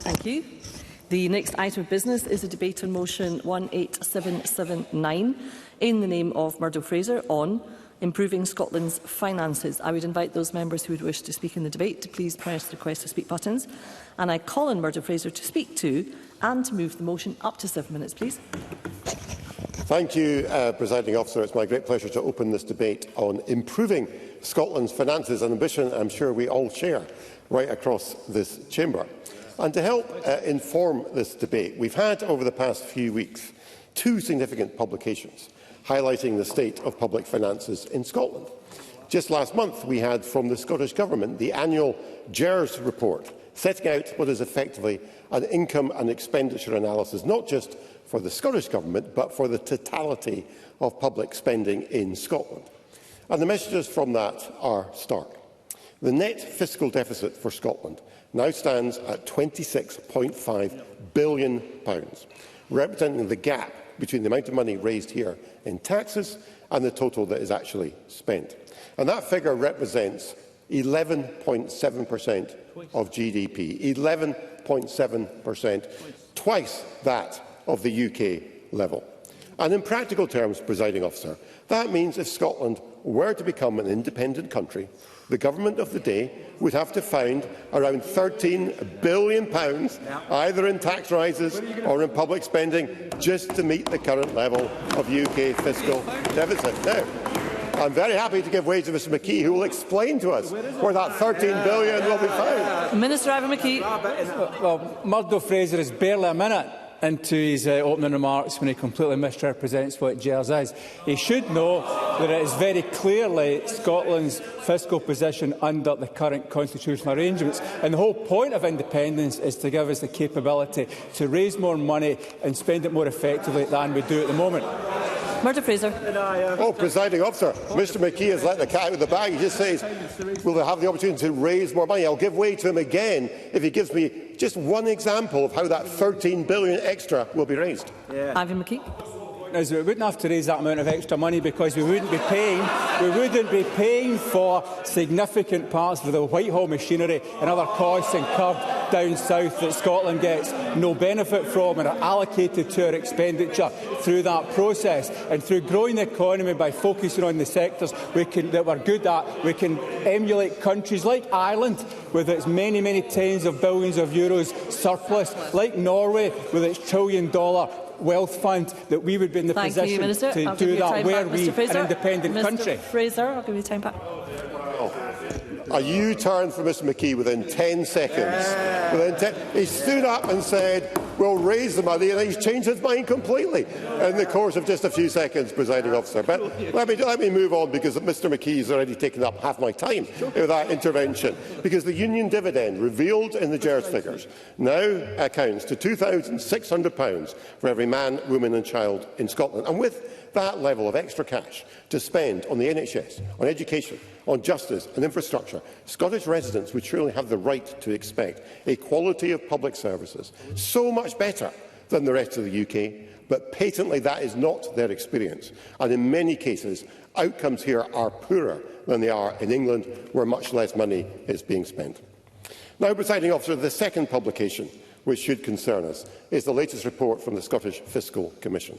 Thank you. The next item of business is a debate on motion 18779 in the name of Murdo Fraser on improving Scotland's finances. I would invite those members who would wish to speak in the debate to please press the request to speak buttons. And I call on Murdo Fraser to speak to and to move the motion. Up to 7 minutes, please. Thank you, Presiding Officer. It's my great pleasure to open this debate on improving Scotland's finances, an ambition I'm sure we all share right across this chamber. And to help inform this debate, we've had over the past few weeks 2 significant publications highlighting the state of public finances in Scotland. Just last month, we had from the Scottish Government the annual GERS report, setting out what is effectively an income and expenditure analysis, not just for the Scottish Government, but for the totality of public spending in Scotland. And the messages from that are stark. The net fiscal deficit for Scotland now stands at £26.5 billion, representing the gap between the amount of money raised here in taxes and the total that is actually spent. And that figure represents 11.7% of GDP, 11.7%, twice that of the UK level. And in practical terms, Presiding Officer, that means if Scotland were to become an independent country, the government of the day would have to find around £13 billion, either in tax rises or in public spending, just to meet the current level of UK fiscal deficit. Now, I'm very happy to give way to Mr McKee, who will explain to us where that £13 billion will be found. Minister Ivan McKee. Well, Murdo Fraser is barely a minute into his opening remarks when he completely misrepresents what GERS is. He should know that it is very clearly Scotland's fiscal position under the current constitutional arrangements. And the whole point of independence is to give us the capability to raise more money and spend it more effectively than we do at the moment. Murdo Fraser. Oh, Presiding Officer, Mr McKee has let the cat out of the bag. He just says, will they have the opportunity to raise more money? I'll give way to him again if he gives me just one example of how that £13 billion extra will be raised. Ivan McKee. Is we wouldn't have to raise that amount of extra money because we wouldn't be paying for significant parts of the Whitehall machinery and other costs incurred down south that Scotland gets no benefit from and are allocated to our expenditure through that process. And through growing the economy by focusing on the sectors that we're good at, we can emulate countries like Ireland with its many tens of billions of euros surplus, like Norway with its $1 trillion wealth fund, that we would be in the position to do that were we an independent country. Mr Fraser, I'll give you time back. A U-turn for Mr McKee within 10 seconds. He stood up and said, we'll raise the money, and he's changed his mind completely in the course of just a few seconds, Presiding Officer. But let me move on, because Mr McKee has already taken up half my time with that intervention. Because the union dividend revealed in the GERS figures now accounts to £2,600 for every man, woman and child in Scotland. And with that level of extra cash to spend on the NHS, on education, on justice and infrastructure, Scottish residents would surely have the right to expect a quality of public services so much better than the rest of the UK, but patently that is not their experience. And in many cases, outcomes here are poorer than they are in England, where much less money is being spent. Now, Presiding Officer, the second publication which should concern us is the latest report from the Scottish Fiscal Commission,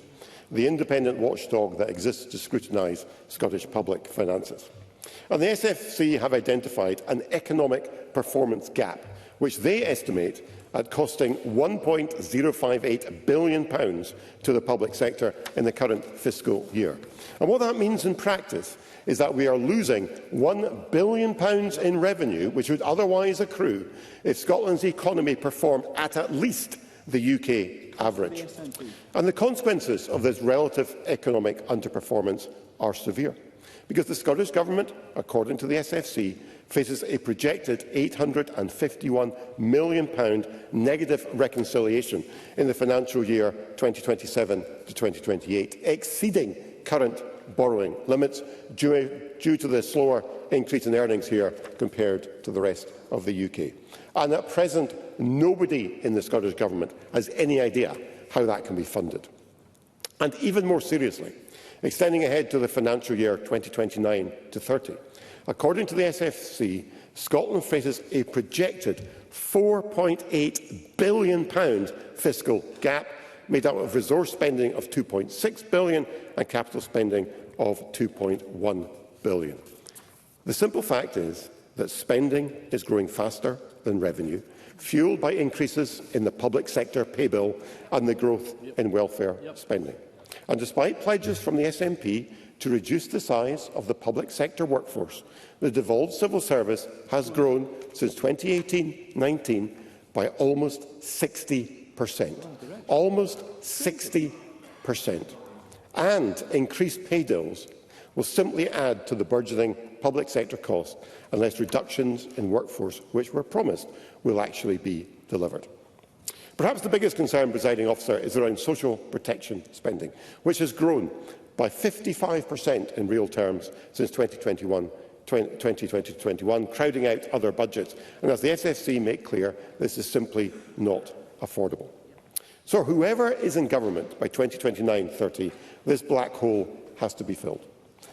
the independent watchdog that exists to scrutinise Scottish public finances. And the SFC have identified an economic performance gap, which they estimate at costing £1.058 billion to the public sector in the current fiscal year. And what that means in practice is that we are losing £1 billion in revenue, which would otherwise accrue if Scotland's economy performed at least the UK average. And the consequences of this relative economic underperformance are severe, because the Scottish Government, according to the SFC, faces a projected £851 million negative reconciliation in the financial year 2027 to 2028, exceeding current borrowing limits due to the slower increase in earnings here compared to the rest of the UK. And at present, nobody in the Scottish Government has any idea how that can be funded. And even more seriously, extending ahead to the financial year 2029 to 30, according to the SFC, Scotland faces a projected £4.8 billion fiscal gap, made up of resource spending of £2.6 billion and capital spending of £2.1 billion. The simple fact is that spending is growing faster than revenue, fuelled by increases in the public sector pay bill and the growth in welfare spending. And despite pledges from the SNP to reduce the size of the public sector workforce, the devolved civil service has grown since 2018-19 by almost 60%. Almost 60%. And increased pay deals will simply add to the burgeoning public sector costs unless reductions in workforce, which were promised, will actually be delivered. Perhaps the biggest concern, Presiding Officer, is around social protection spending, which has grown by 55% in real terms since 2021, crowding out other budgets. And as the SSC make clear, this is simply not affordable. So whoever is in government by 2029-30, this black hole has to be filled.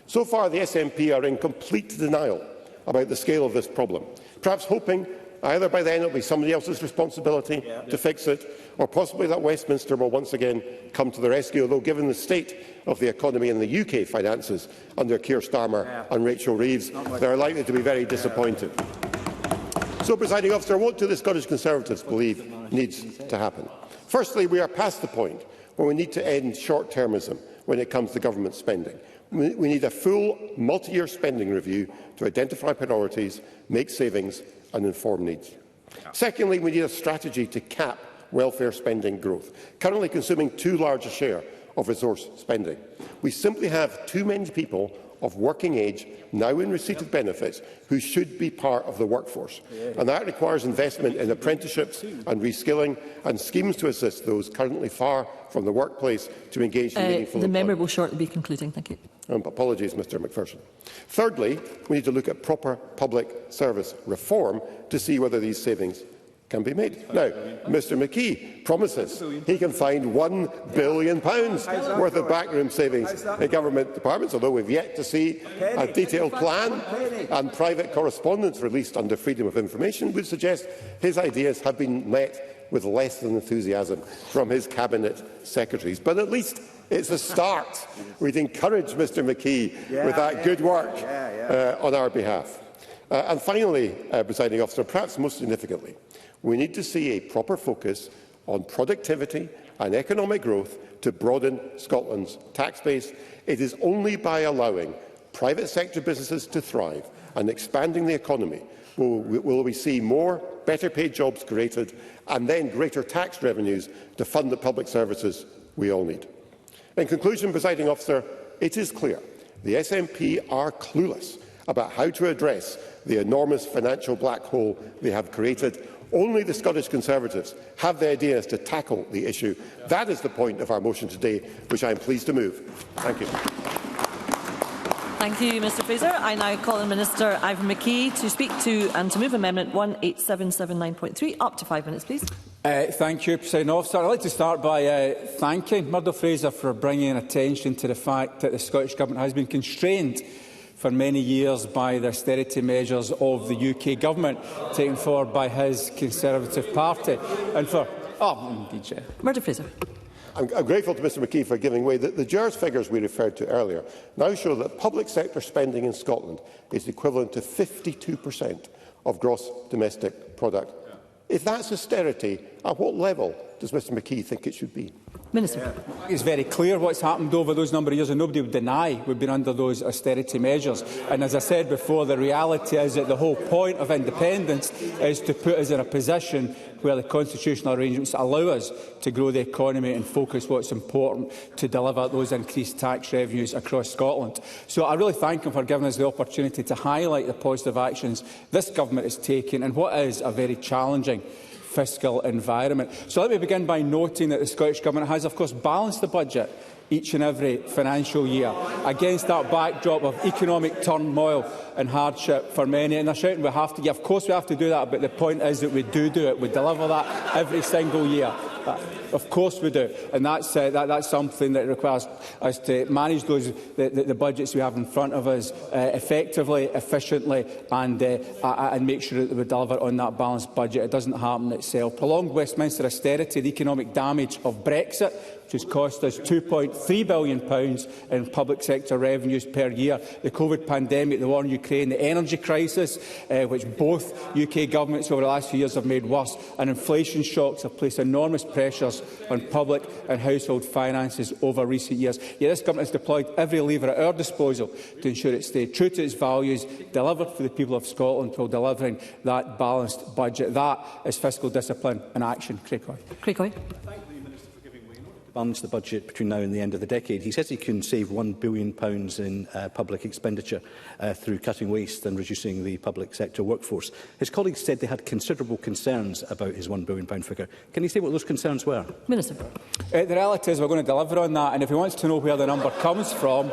So far, the SNP are in complete denial about the scale of this problem, perhaps hoping either by then it will be somebody else's responsibility to fix it, or possibly that Westminster will once again come to the rescue, although given the state of the economy and the UK finances under Keir Starmer and Rachel Reeves, they are likely to be very disappointed. So, Presiding Officer, what do the Scottish Conservatives believe needs to happen? Firstly, we are past the point where we need to end short-termism when it comes to government spending. We need a full multi-year spending review to identify priorities, make savings and inform needs. Secondly, we need a strategy to cap welfare spending growth, currently consuming too large a share of resource spending. We simply have too many people of working age now in receipt of benefits who should be part of the workforce. And that requires investment in apprenticeships and reskilling and schemes to assist those currently far from the workplace to engage in meaningful employment. The member will shortly be concluding. Thank you. Apologies, Mr Macpherson. Thirdly, we need to look at proper public service reform to see whether these savings can be made. Now, Mr McKee promises he can find £1 billion worth of backroom savings in government departments, although we've yet to see a detailed plan, and private correspondence released under Freedom of Information would suggest his ideas have been met with less than enthusiasm from his cabinet secretaries. But at least it's a start. We'd encourage Mr McKee with that good work on our behalf. And finally, Presiding Officer, perhaps most significantly, we need to see a proper focus on productivity and economic growth to broaden Scotland's tax base. It is only by allowing private sector businesses to thrive and expanding the economy will we see more better paid jobs created and then greater tax revenues to fund the public services we all need. In conclusion, Presiding Officer, it is clear the SNP are clueless about how to address the enormous financial black hole they have created. Only the Scottish Conservatives have the ideas to tackle the issue. That is the point of our motion today, which I am pleased to move. Thank you. Thank you, Mr Fraser. I now call on Minister Ivan McKee to speak to and to move Amendment 18779.3. Up to 5 minutes, please. Thank you, Presiding Officer. I'd like to start by thanking Murdo Fraser for bringing attention to the fact that the Scottish Government has been constrained for many years by the austerity measures of the UK Government taken forward by his Conservative Party. And for... Murdo Fraser. I'm grateful to Mr McKee for giving way. The JERS figures we referred to earlier now show that public sector spending in Scotland is equivalent to 52% of gross domestic product. If that's austerity, at what level does Mr McKee think it should be? Minister. It's very clear what's happened over those number of years, and nobody would deny we've been under those austerity measures. And as I said before, the reality is that the whole point of independence is to put us in a position where the constitutional arrangements allow us to grow the economy and focus what's important to deliver those increased tax revenues across Scotland. So I really thank him for giving us the opportunity to highlight the positive actions this government is taking in what is a very challenging fiscal environment. So let me begin by noting that the Scottish Government has, of course, balanced the budget each and every financial year against that backdrop of economic turmoil and hardship for many. And they're shouting we have to. Yeah, of course we have to do that, but the point is that we do it. We deliver that every single year. Of course we do, and that's something that requires us to manage the budgets we have in front of us effectively, efficiently, and make sure that we deliver on that balanced budget. It doesn't happen itself. Prolonged Westminster austerity, the economic damage of Brexit, which has cost us £2.3 billion in public sector revenues per year, the COVID pandemic, the war in Ukraine, the energy crisis, which both UK governments over the last few years have made worse, and inflation shocks have placed enormous pressures on public and household finances over recent years. Yet this government has deployed every lever at our disposal to ensure it stayed true to its values, delivered for the people of Scotland while delivering that balanced budget. That is fiscal discipline in action. Craig Hoy. Balance the budget between now and the end of the decade. He says he can save £1 billion in public expenditure through cutting waste and reducing the public sector workforce. His colleagues said they had considerable concerns about his £1 billion figure. Can you say what those concerns were? Minister. The reality is we're going to deliver on that, and if he wants to know where the number comes from,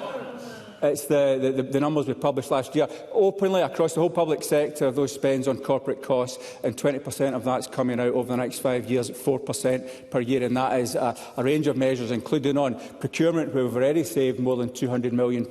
it's the numbers we published last year. Openly, across the whole public sector, those spends on corporate costs, and 20% of that's coming out over the next 5 years at 4% per year. And that is a range of measures, including on procurement, where we've already saved more than £200 million,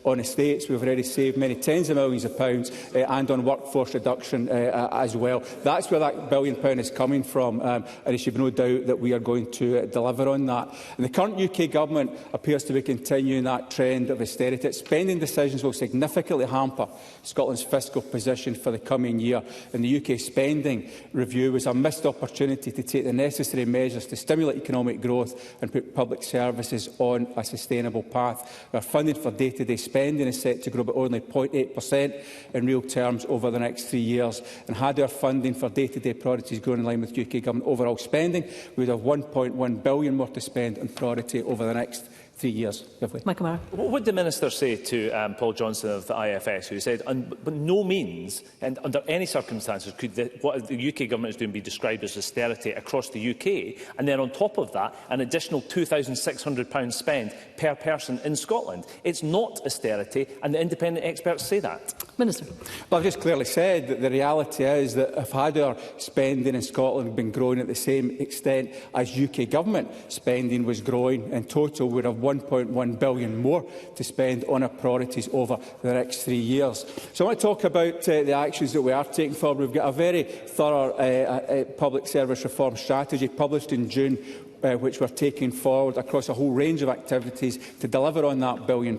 on estates, we've already saved many tens of millions of pounds, and on workforce reduction as well. That's where that £1 billion is coming from, and there should be no doubt that we are going to deliver on that. And the current UK government appears to be continuing that trend of austerity. Its spending decisions will significantly hamper Scotland's fiscal position for the coming year, and the UK spending review was a missed opportunity to take the necessary measures to stimulate economic growth and put public services on a sustainable path. Our funding for day-to-day spending is set to grow by only 0.8% in real terms over the next 3 years, and had our funding for day-to-day priorities grown in line with UK government overall spending, we would have £1.1 billion more to spend on priority over the next 3 years. Michael What would the Minister say to Paul Johnson of the IFS, who said, by no means and under any circumstances could what the UK government is doing be described as austerity across the UK, and then on top of that an additional £2,600 spent per person in Scotland? It's not austerity, and the independent experts say that. Minister. Well, I've just clearly said that the reality is that if had our spending in Scotland been growing at the same extent as UK government spending was growing, in total we would have £1.1 billion more to spend on our priorities over the next 3 years. So I want to talk about the actions that we are taking forward. We've got a very thorough public service reform strategy published in June, which we're taking forward across a whole range of activities to deliver on that £1 billion.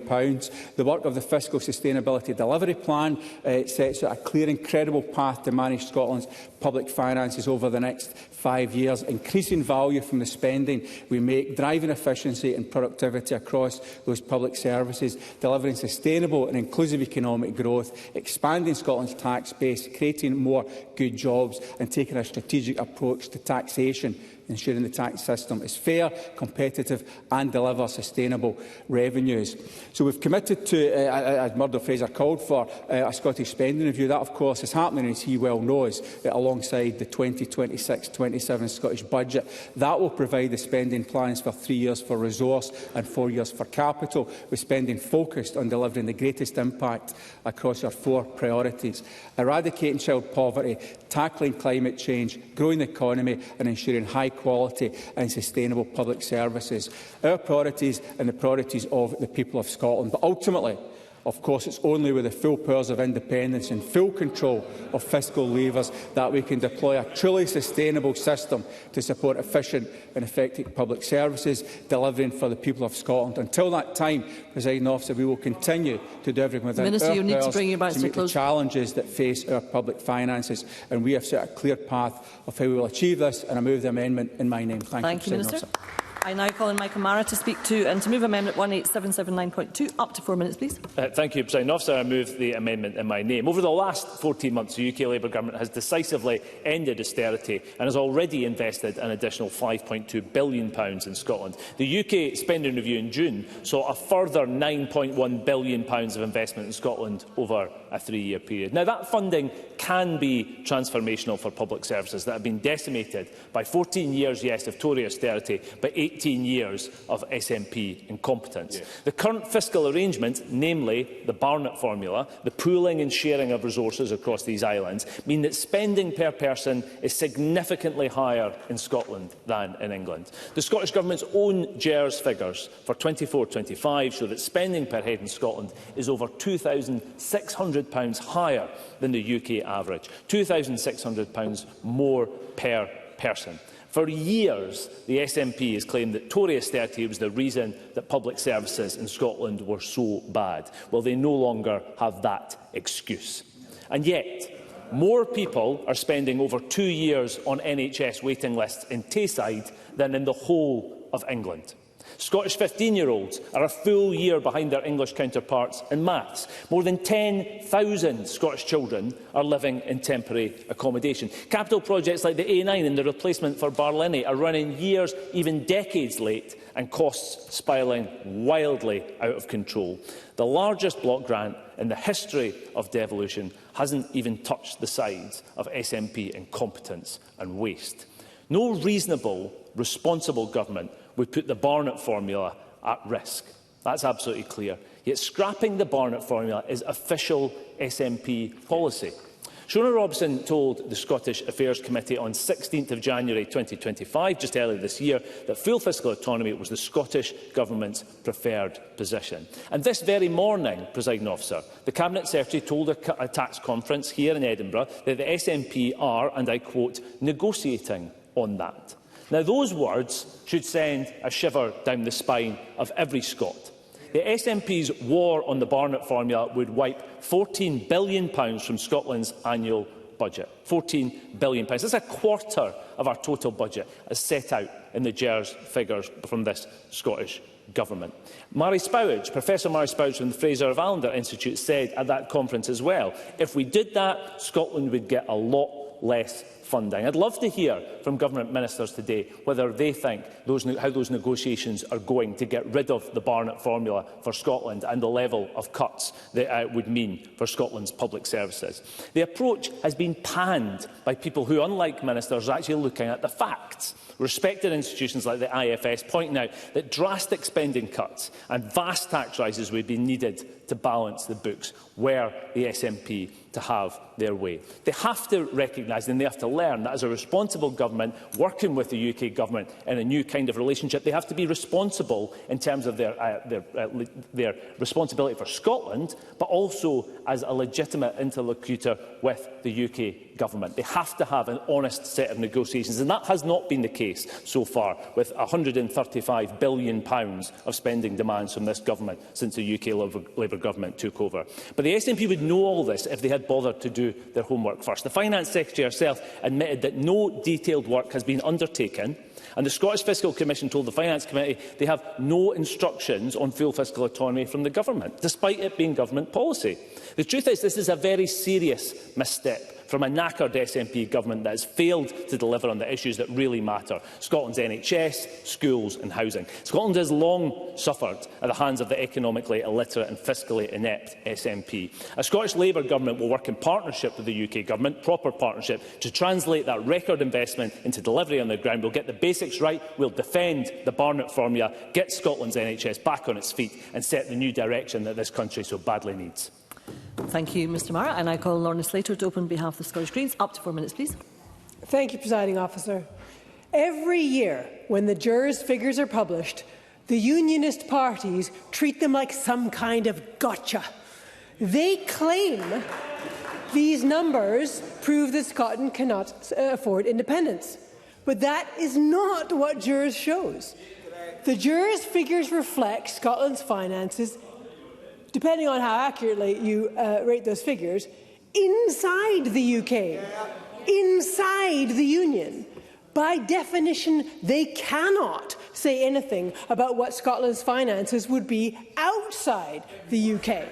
The work of the Fiscal Sustainability Delivery Plan sets out a clear and credible path to manage Scotland's public finances over the next 5 years, increasing value from the spending we make, driving efficiency and productivity across those public services, delivering sustainable and inclusive economic growth, expanding Scotland's tax base, creating more good jobs, and taking a strategic approach to taxation, ensuring the tax system is fair, competitive and delivers sustainable revenues. So we've committed to, as Murdo Fraser called for, a Scottish spending review. That, of course, is happening, as he well knows, alongside the 2026-27 Scottish Budget. That will provide the spending plans for 3 years for resource and 4 years for capital, with spending focused on delivering the greatest impact across our 4 priorities: eradicating child poverty, tackling climate change, growing the economy and ensuring high quality and sustainable public services. Our priorities and the priorities of the people of Scotland. But ultimately, of course, it's only with the full powers of independence and full control of fiscal levers that we can deploy a truly sustainable system to support efficient and effective public services, delivering for the people of Scotland. Until that time, Presiding Officer, we will continue to do everything within Minister, our you need powers to bring you back to meet the challenges that face our public finances, and we have set a clear path of how we will achieve this, and I move the amendment in my name. Thank you, Minister. Officer. I now call on Michael Mara to speak to and to move Amendment 18779.2. Up to 4 minutes, please. Thank you, Presiding Officer. I move the amendment in my name. Over the last 14 months, the UK Labour Government has decisively ended austerity and has already invested an additional £5.2 billion in Scotland. The UK spending review in June saw a further £9.1 billion of investment in Scotland over a 3-year period. Now, that funding can be transformational for public services that have been decimated by 14 years, yes, of Tory austerity, but 8 18 years of SNP incompetence. Yes. The current fiscal arrangements, namely the Barnett formula, the pooling and sharing of resources across these islands, mean that spending per person is significantly higher in Scotland than in England. The Scottish Government's own GERS figures for 24-25 show that spending per head in Scotland is over £2,600 higher than the UK average, £2,600 more per person. For years, the SNP has claimed that Tory austerity was the reason that public services in Scotland were so bad. Well, they no longer have that excuse. And yet, more people are spending over 2 years on NHS waiting lists in Tayside than in the whole of England. Scottish 15-year-olds are a full year behind their English counterparts in maths. More than 10,000 Scottish children are living in temporary accommodation. Capital projects like the A9 and the replacement for Barlinnie are running years, even decades late, and costs spiralling wildly out of control. The largest block grant in the history of devolution hasn't even touched the sides of SNP incompetence and waste. No reasonable, responsible government would put the Barnett formula at risk. That's absolutely clear. Yet scrapping the Barnett formula is official SNP policy. Shona Robson told the Scottish Affairs Committee on 16th of January 2025, just earlier this year, that full fiscal autonomy was the Scottish Government's preferred position. And this very morning, Presiding Officer, the Cabinet Secretary told a tax conference here in Edinburgh that the SNP are, and I quote, negotiating on that. Now, those words should send a shiver down the spine of every Scot. The SNP's war on the Barnett formula would wipe £14 billion from Scotland's annual budget. £14 billion. That's a quarter of our total budget, as set out in the GERS figures from this Scottish Government. Professor Mary Spowage from the Fraser of Allender Institute said at that conference as well, if we did that, Scotland would get a lot less funding. I'd love to hear from Government Ministers today whether they think how those negotiations are going to get rid of the Barnett formula for Scotland and the level of cuts that would mean for Scotland's public services. The approach has been panned by people who, unlike ministers, are actually looking at the facts. Respected institutions like the IFS pointing out that drastic spending cuts and vast tax rises would be needed to balance the books were the SNP to have their way. They have to recognise and they have to learn that as a responsible government working with the UK government in a new kind of relationship, they have to be responsible in terms of their responsibility for Scotland, but also as a legitimate interlocutor with the UK government. They have to have an honest set of negotiations, and that has not been the case so far, with £135 billion of spending demands from this government since the UK Labour government took over. But the SNP would know all this if they had bothered to do their homework first. The Finance Secretary herself admitted that no detailed work has been undertaken, and the Scottish Fiscal Commission told the Finance Committee they have no instructions on full fiscal autonomy from the government, despite it being government policy. The truth is, this is a very serious misstep from a knackered SNP government that has failed to deliver on the issues that really matter: Scotland's NHS, schools and housing. Scotland has long suffered at the hands of the economically illiterate and fiscally inept SNP. A Scottish Labour government will work in partnership with the UK government, proper partnership, to translate that record investment into delivery on the ground. We'll get the basics right, we'll defend the Barnett formula, get Scotland's NHS back on its feet and set the new direction that this country so badly needs. Thank you, Mr Mara. And I call Lorna Slater to open on behalf of the Scottish Greens. Up to 4 minutes, please. Thank you, Presiding Officer. Every year, when the GERS figures are published, the Unionist parties treat them like some kind of gotcha. They claim these numbers prove that Scotland cannot afford independence. But that is not what GERS shows. The GERS figures reflect Scotland's finances, depending on how accurately you rate those figures, inside the UK, inside the Union. By definition, they cannot say anything about what Scotland's finances would be outside the UK.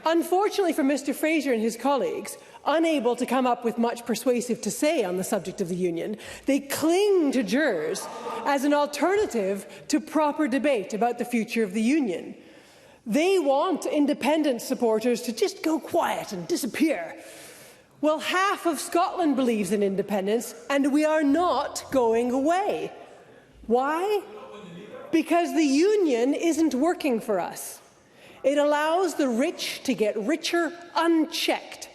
Unfortunately for Mr Fraser and his colleagues, unable to come up with much persuasive to say on the subject of the Union, they cling to GERS as an alternative to proper debate about the future of the Union. They want independence supporters to just go quiet and disappear. Well, half of Scotland believes in independence, and we are not going away. Why? Because the union isn't working for us. It allows the rich to get richer unchecked.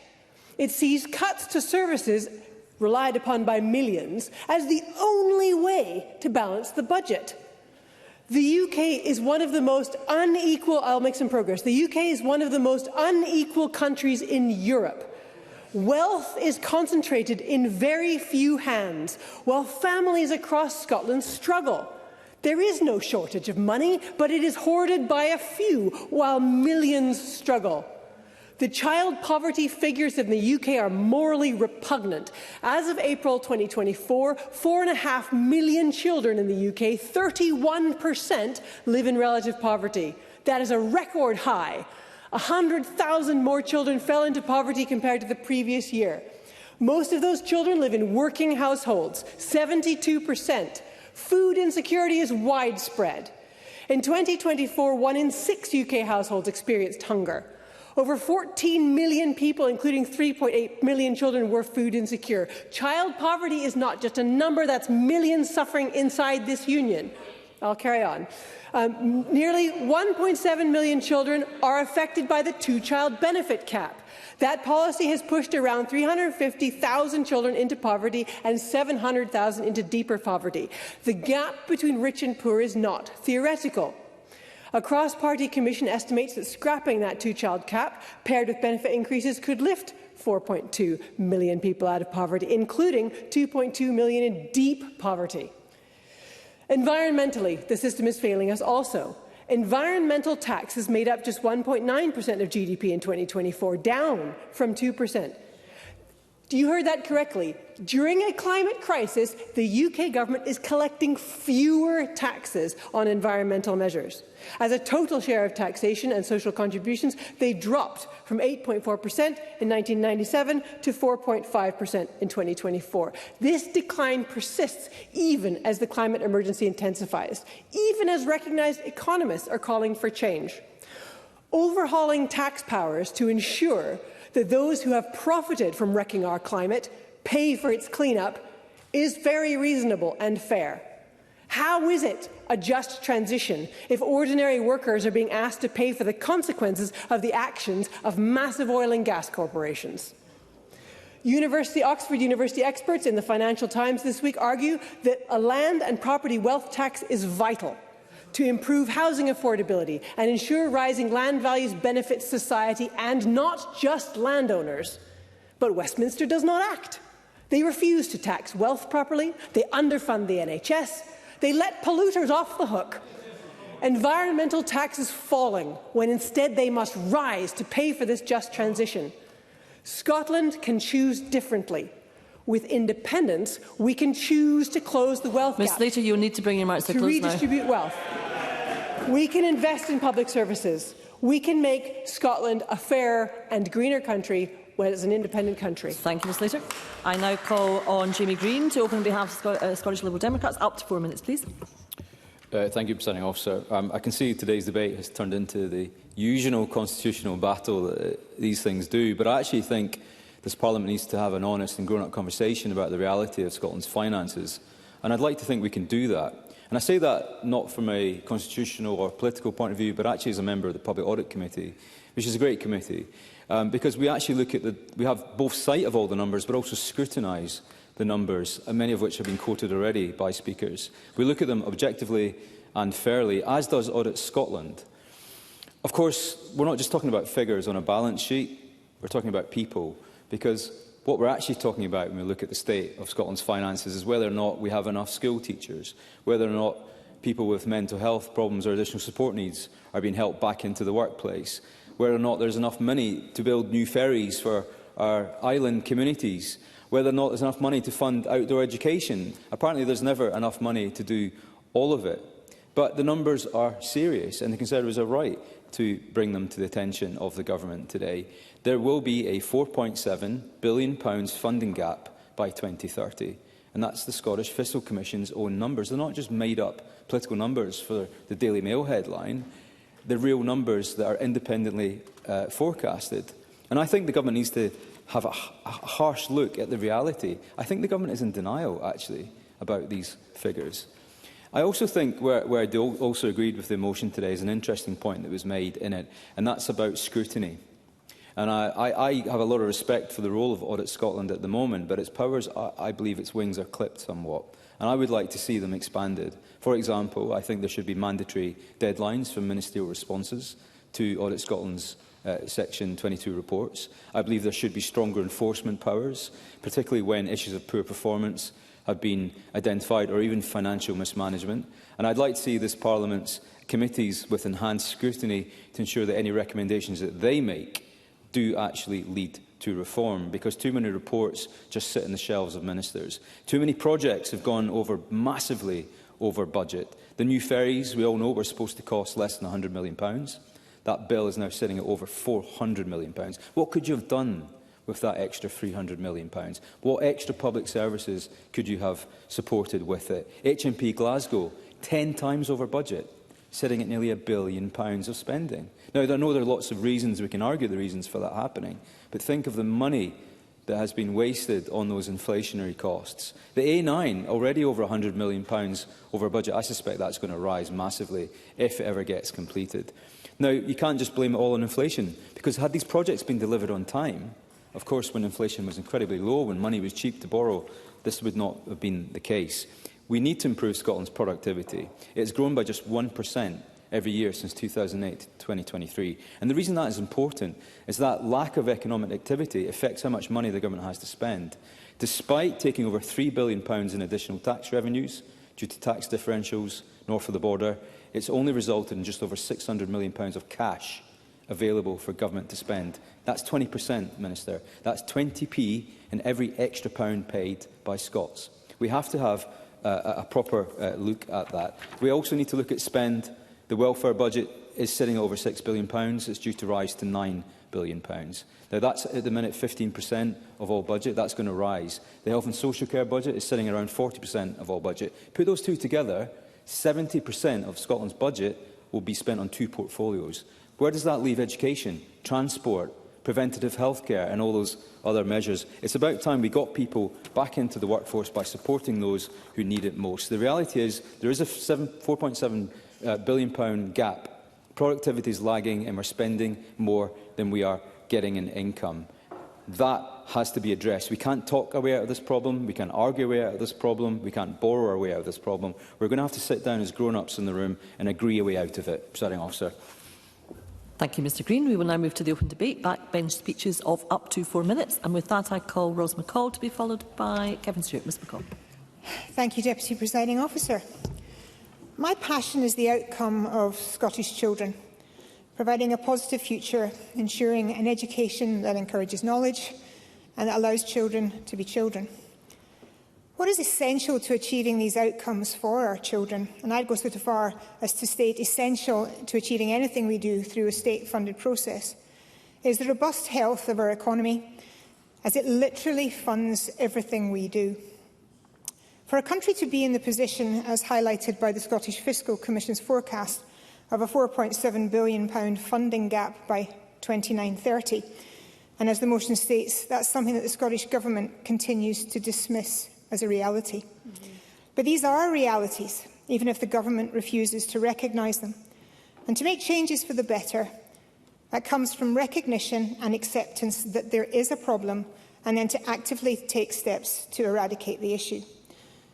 It sees cuts to services relied upon by millions as the only way to balance the budget. The UK is one of the most unequal, I'll make some progress, the UK is one of the most unequal countries in Europe. Wealth is concentrated in very few hands, while families across Scotland struggle. There is no shortage of money, but it is hoarded by a few, while millions struggle. The child poverty figures in the UK are morally repugnant. As of April 2024, 4.5 million children in the UK, 31%, live in relative poverty. That is a record high. 100,000 more children fell into poverty compared to the previous year. Most of those children live in working households, 72%. Food insecurity is widespread. In 2024, 1 in 6 UK households experienced hunger. Over 14 million people, including 3.8 million children, were food insecure. Child poverty is not just a number, that's millions suffering inside this union. I'll carry on. Nearly 1.7 million children are affected by the two-child benefit cap. That policy has pushed around 350,000 children into poverty and 700,000 into deeper poverty. The gap between rich and poor is not theoretical. A cross-party commission estimates that scrapping that two-child cap, paired with benefit increases, could lift 4.2 million people out of poverty, including 2.2 million in deep poverty. Environmentally, the system is failing us also. Environmental taxes made up just 1.9% of GDP in 2024, down from 2%. You heard that correctly. During a climate crisis, the UK government is collecting fewer taxes on environmental measures. As a total share of taxation and social contributions, they dropped from 8.4% in 1997 to 4.5% in 2024. This decline persists even as the climate emergency intensifies, even as recognised economists are calling for change. Overhauling tax powers to ensure that those who have profited from wrecking our climate pay for its cleanup is very reasonable and fair. How is it a just transition if ordinary workers are being asked to pay for the consequences of the actions of massive oil and gas corporations? Oxford University experts in the Financial Times this week argue that a land and property wealth tax is vital to improve housing affordability and ensure rising land values benefit society and not just landowners. But Westminster does not act. They refuse to tax wealth properly, they underfund the NHS, they let polluters off the hook. Environmental tax is falling when instead they must rise to pay for this just transition. Scotland can choose differently. With independence, we can choose to close the wealth gap. Ms Slater, you'll need to bring your remarks to close now. Redistribute wealth. We can invest in public services. We can make Scotland a fairer and greener country when it's an independent country. Thank you, Ms Slater. I now call on Jamie Green to open on behalf of Scottish Liberal Democrats. Up to 4 minutes, please. Thank you, Presiding Officer. I can see today's debate has turned into the usual constitutional battle that these things do, but I actually think this Parliament needs to have an honest and grown-up conversation about the reality of Scotland's finances, and I'd like to think we can do that. And I say that not from a constitutional or political point of view, but actually as a member of the Public Audit Committee, which is a great committee, because we actually look at we have both sight of all the numbers, but also scrutinise the numbers, and many of which have been quoted already by speakers. We look at them objectively and fairly, as does Audit Scotland. Of course, we're not just talking about figures on a balance sheet, we're talking about people, because what we're actually talking about when we look at the state of Scotland's finances is whether or not we have enough school teachers, whether or not people with mental health problems or additional support needs are being helped back into the workplace, whether or not there's enough money to build new ferries for our island communities, whether or not there's enough money to fund outdoor education. Apparently there's never enough money to do all of it. But the numbers are serious, and the Conservatives are right to bring them to the attention of the Government today. There will be a £4.7 billion funding gap by 2030, and that's the Scottish Fiscal Commission's own numbers. They're not just made-up political numbers for the Daily Mail headline. They're real numbers that are independently forecasted. And I think the Government needs to have a harsh look at the reality. I think the Government is in denial, actually, about these figures. I also think where I also agreed with the motion today is an interesting point that was made in it, and that's about scrutiny. And I have a lot of respect for the role of Audit Scotland at the moment, but its powers, I believe its wings are clipped somewhat, and I would like to see them expanded. For example, I think there should be mandatory deadlines for ministerial responses to Audit Scotland's Section 22 reports. I believe there should be stronger enforcement powers, particularly when issues of poor performance have been identified, or even financial mismanagement. And I'd like to see this Parliament's committees with enhanced scrutiny to ensure that any recommendations that they make do actually lead to reform, because too many reports just sit on the shelves of ministers. Too many projects have gone over massively over budget. The new ferries, we all know, were supposed to cost less than £100 million. That bill is now sitting at over £400 million. What could you have done with that extra £300 million? What extra public services could you have supported with it? HMP Glasgow, 10 times over budget, sitting at nearly £1 billion of spending. Now, I know there are lots of reasons, we can argue the reasons for that happening, but think of the money that has been wasted on those inflationary costs. The A9, already over £100 million over budget, I suspect that's going to rise massively if it ever gets completed. Now, you can't just blame it all on inflation, because had these projects been delivered on time, of course, when inflation was incredibly low, when money was cheap to borrow, this would not have been the case. We need to improve Scotland's productivity. It's grown by just 1% every year since 2008 to 2023. And the reason that is important is that lack of economic activity affects how much money the government has to spend. Despite taking over £3 billion in additional tax revenues due to tax differentials north of the border, it's only resulted in just over £600 million of cash available for government to spend. That's 20%, Minister. That's 20p in every extra pound paid by Scots. We have to have a proper look at that. We also need to look at spend. The welfare budget is sitting at over £6 billion. It's due to rise to £9 billion. Now, that's at the minute 15% of all budget. That's going to rise. The health and social care budget is sitting around 40% of all budget. Put those two together, 70% of Scotland's budget will be spent on two portfolios. Where does that leave education, transport, preventative healthcare and all those other measures? It's about time we got people back into the workforce by supporting those who need it most. The reality is there is a £4.7 billion gap. Productivity is lagging and we're spending more than we are getting in income. That has to be addressed. We can't talk our way out of this problem. We can't argue our way out of this problem. We can't borrow our way out of this problem. We're going to have to sit down as grown-ups in the room and agree a way out of it. Presiding Officer. Thank you, Mr Green. We will now move to the open debate. Backbench speeches of up to 4 minutes. And with that, I call Ros McCall to be followed by Kevin Stewart. Ms McCall. Thank you, Deputy Presiding Officer. My passion is the outcome of Scottish children, providing a positive future, ensuring an education that encourages knowledge and that allows children to be children. What is essential to achieving these outcomes for our children, and I'd go so far as to state essential to achieving anything we do through a state-funded process, is the robust health of our economy, as it literally funds everything we do. For a country to be in the position, as highlighted by the Scottish Fiscal Commission's forecast, of a £4.7 billion funding gap by 2930, and as the motion states, that's something that the Scottish Government continues to dismiss as a reality. But these are realities, even if the Government refuses to recognise them. And to make changes for the better, that comes from recognition and acceptance that there is a problem, and then to actively take steps to eradicate the issue.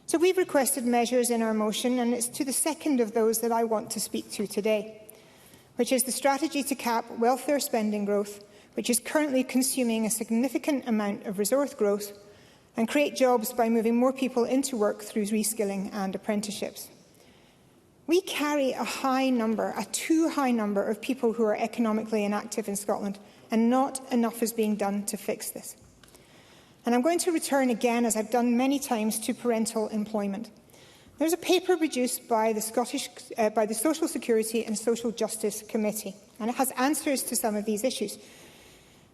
So we've requested measures in our motion, and it's to the second of those that I want to speak to today, which is the strategy to cap welfare spending growth, which is currently consuming a significant amount of resource growth, and create jobs by moving more people into work through reskilling and apprenticeships. We carry a too high number of people who are economically inactive in Scotland, and not enough is being done to fix this. And I'm going to return again, as I've done many times, to parental employment. There's a paper produced by the Social Security and Social Justice Committee, and it has answers to some of these issues.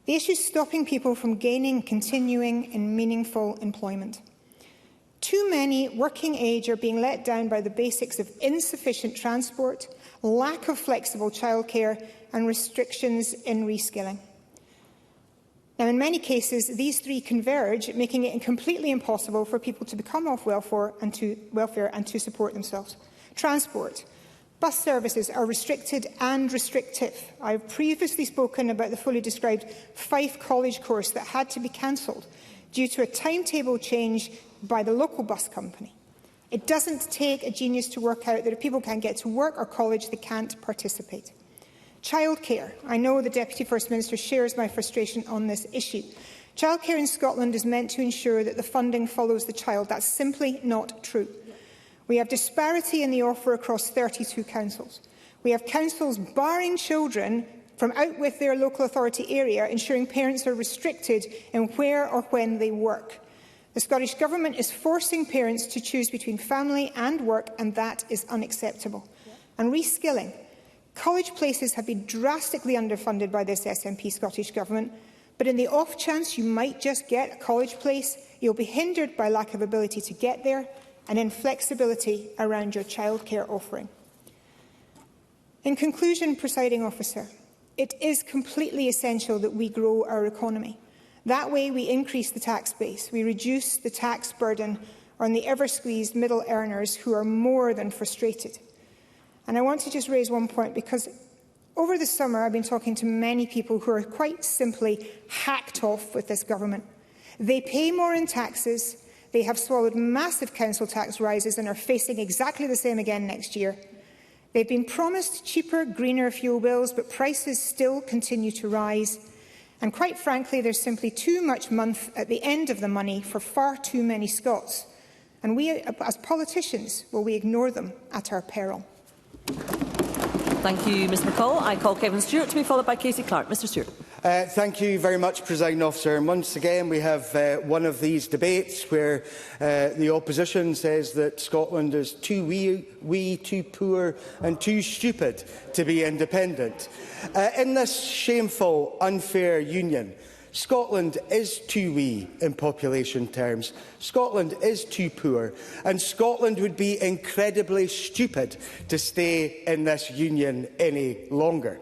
The issue is stopping people from gaining, continuing and meaningful employment. Too many working age are being let down by the basics of insufficient transport, lack of flexible childcare and restrictions in reskilling. Now, in many cases, these three converge, making it completely impossible for people to become off welfare and to support themselves. Transport. Bus services are restricted and restrictive. I have previously spoken about the fully described Fife College course that had to be cancelled due to a timetable change by the local bus company. It doesn't take a genius to work out that if people can't get to work or college, they can't participate. Childcare. I know the Deputy First Minister shares my frustration on this issue. Childcare in Scotland is meant to ensure that the funding follows the child. That's simply not true. We have disparity in the offer across 32 councils. We have councils barring children from out with their local authority area, ensuring parents are restricted in where or when they work. The Scottish Government is forcing parents to choose between family and work, and that is unacceptable. And reskilling. College places have been drastically underfunded by this SNP Scottish Government, but in the off chance you might just get a college place, you'll be hindered by lack of ability to get there and inflexibility around your childcare offering. In conclusion, Presiding Officer, it is completely essential that we grow our economy. That way we increase the tax base, we reduce the tax burden on the ever-squeezed middle earners who are more than frustrated. And I want to just raise one point, because over the summer I've been talking to many people who are quite simply hacked off with this government. They pay more in taxes, they have swallowed massive council tax rises and are facing exactly the same again next year. They've been promised cheaper, greener fuel bills, but prices still continue to rise. And quite frankly, there's simply too much month at the end of the money for far too many Scots. And we, as politicians, will we ignore them at our peril? Thank you, Ms McCall. I call Kevin Stewart to be followed by Casey Clark. Mr Stewart. Thank you very much, Presiding Officer. And once again, we have one of these debates where the opposition says that Scotland is too wee, too poor and too stupid to be independent. In this shameful, unfair union, Scotland is too wee in population terms, Scotland is too poor, and Scotland would be incredibly stupid to stay in this union any longer.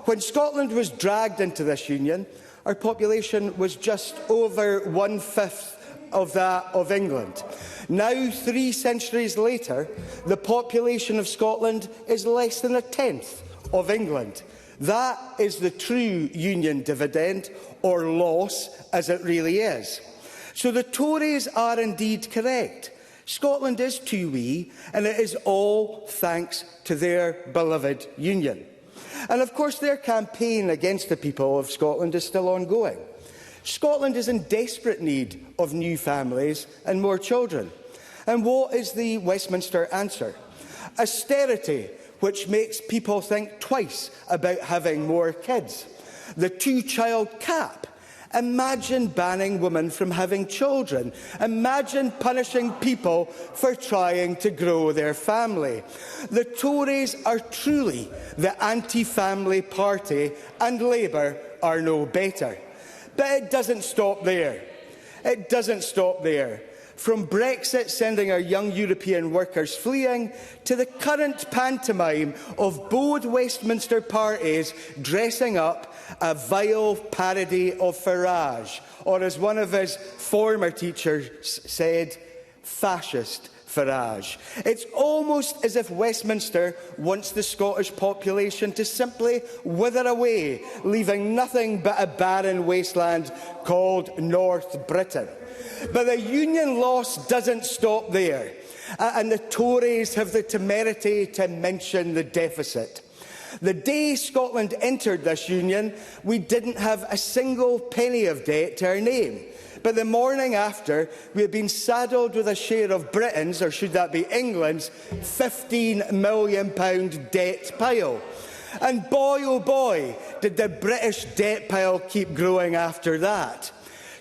When Scotland was dragged into this union, our population was just over 1/5 of that of England. Now, 3 centuries later, the population of Scotland is less than 1/10 of England. That is the true union dividend, or loss, as it really is. So the Tories are indeed correct. Scotland is too wee, and it is all thanks to their beloved union. And of course their campaign against the people of Scotland is still ongoing. Scotland is in desperate need of new families and more children. And what is the Westminster answer? Austerity, which makes people think twice about having more kids. The 2-child cap. Imagine banning women from having children. Imagine punishing people for trying to grow their family. The Tories are truly the anti-family party, and Labour are no better. But it doesn't stop there. It doesn't stop there. From Brexit sending our young European workers fleeing, to the current pantomime of both Westminster parties dressing up a vile parody of Farage, or as one of his former teachers said, fascist Farage. It's almost as if Westminster wants the Scottish population to simply wither away, leaving nothing but a barren wasteland called North Britain. But the union loss doesn't stop there, and the Tories have the temerity to mention the deficit. The day Scotland entered this union, we didn't have a single penny of debt to our name. But the morning after, we had been saddled with a share of Britain's, or should that be England's, £15 million debt pile. And boy, oh boy, did the British debt pile keep growing after that.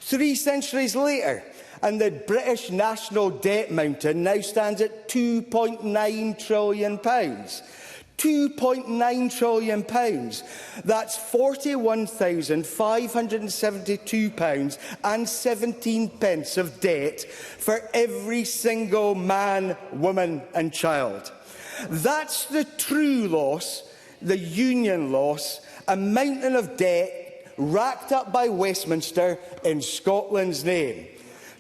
3 centuries later, and the British national debt mountain now stands at £2.9 trillion. £2.9 trillion. That's £41,572.17 of debt for every single man, woman and child. That's the true loss, the union loss, a mountain of debt racked up by Westminster in Scotland's name.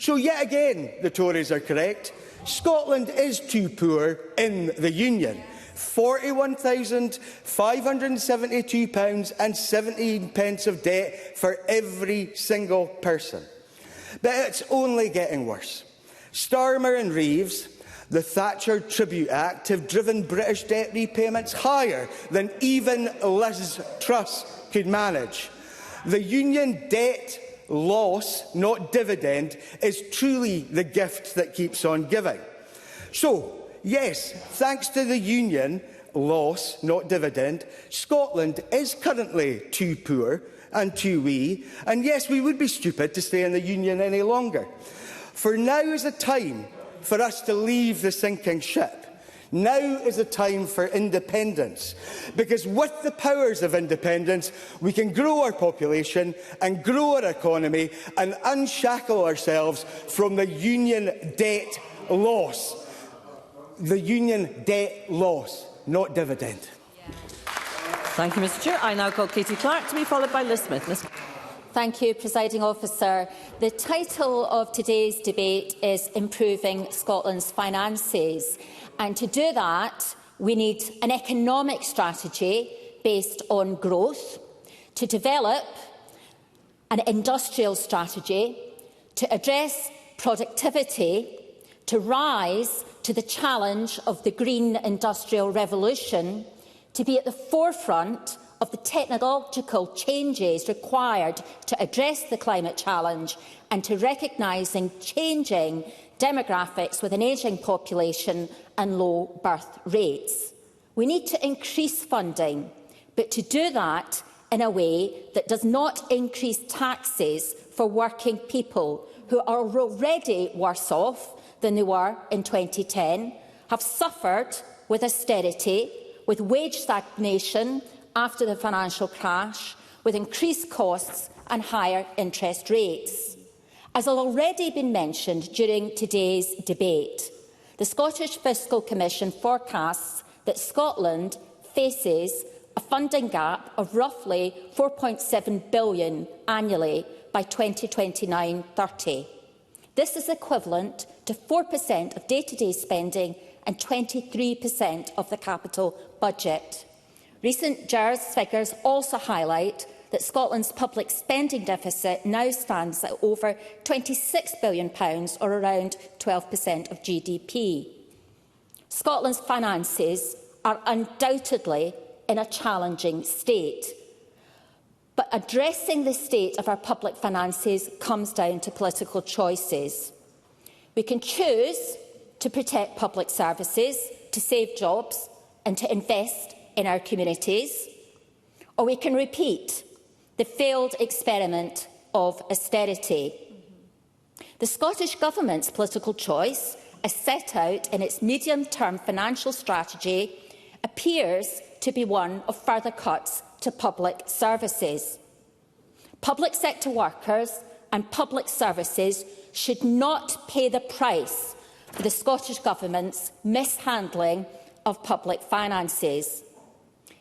So yet again, the Tories are correct. Scotland is too poor in the Union. £41,572.17 of debt for every single person. But it's only getting worse. Starmer and Reeves, the Thatcher Tribute Act, have driven British debt repayments higher than even Liz Truss could manage. The Union debt loss, not dividend, is truly the gift that keeps on giving. So, yes, thanks to the Union loss, not dividend, Scotland is currently too poor and too wee, and yes, we would be stupid to stay in the Union any longer. For now is the time for us to leave the sinking ship. Now is the time for independence, because with the powers of independence, we can grow our population and grow our economy and unshackle ourselves from the Union debt loss. The Union debt loss, not dividend. Thank you, Mr Chair. I now call Katie Clark to be followed by Liz Smith. Thank you, Presiding Officer. The title of today's debate is Improving Scotland's Finances. And to do that, we need an economic strategy based on growth, to develop an industrial strategy, to address productivity, to rise to the challenge of the green industrial revolution, to be at the forefront of the technological changes required to address the climate challenge, and to recognising changing demographics with an ageing population and low birth rates. We need to increase funding, but to do that in a way that does not increase taxes for working people who are already worse off than they were in 2010, have suffered with austerity, with wage stagnation after the financial crash, with increased costs and higher interest rates. As has already been mentioned during today's debate, the Scottish Fiscal Commission forecasts that Scotland faces a funding gap of roughly £4.7 billion annually by 2029-30. This is equivalent to 4% of day-to-day spending and 23% of the capital budget. Recent JERS figures also highlight that Scotland's public spending deficit now stands at over £26 billion, or around 12% of GDP. Scotland's finances are undoubtedly in a challenging state, but addressing the state of our public finances comes down to political choices. We can choose to protect public services, to save jobs and to invest in our communities, or we can repeat the failed experiment of austerity. The Scottish Government's political choice, as set out in its medium-term financial strategy, appears to be one of further cuts to public services. Public sector workers and public services should not pay the price for the Scottish Government's mishandling of public finances.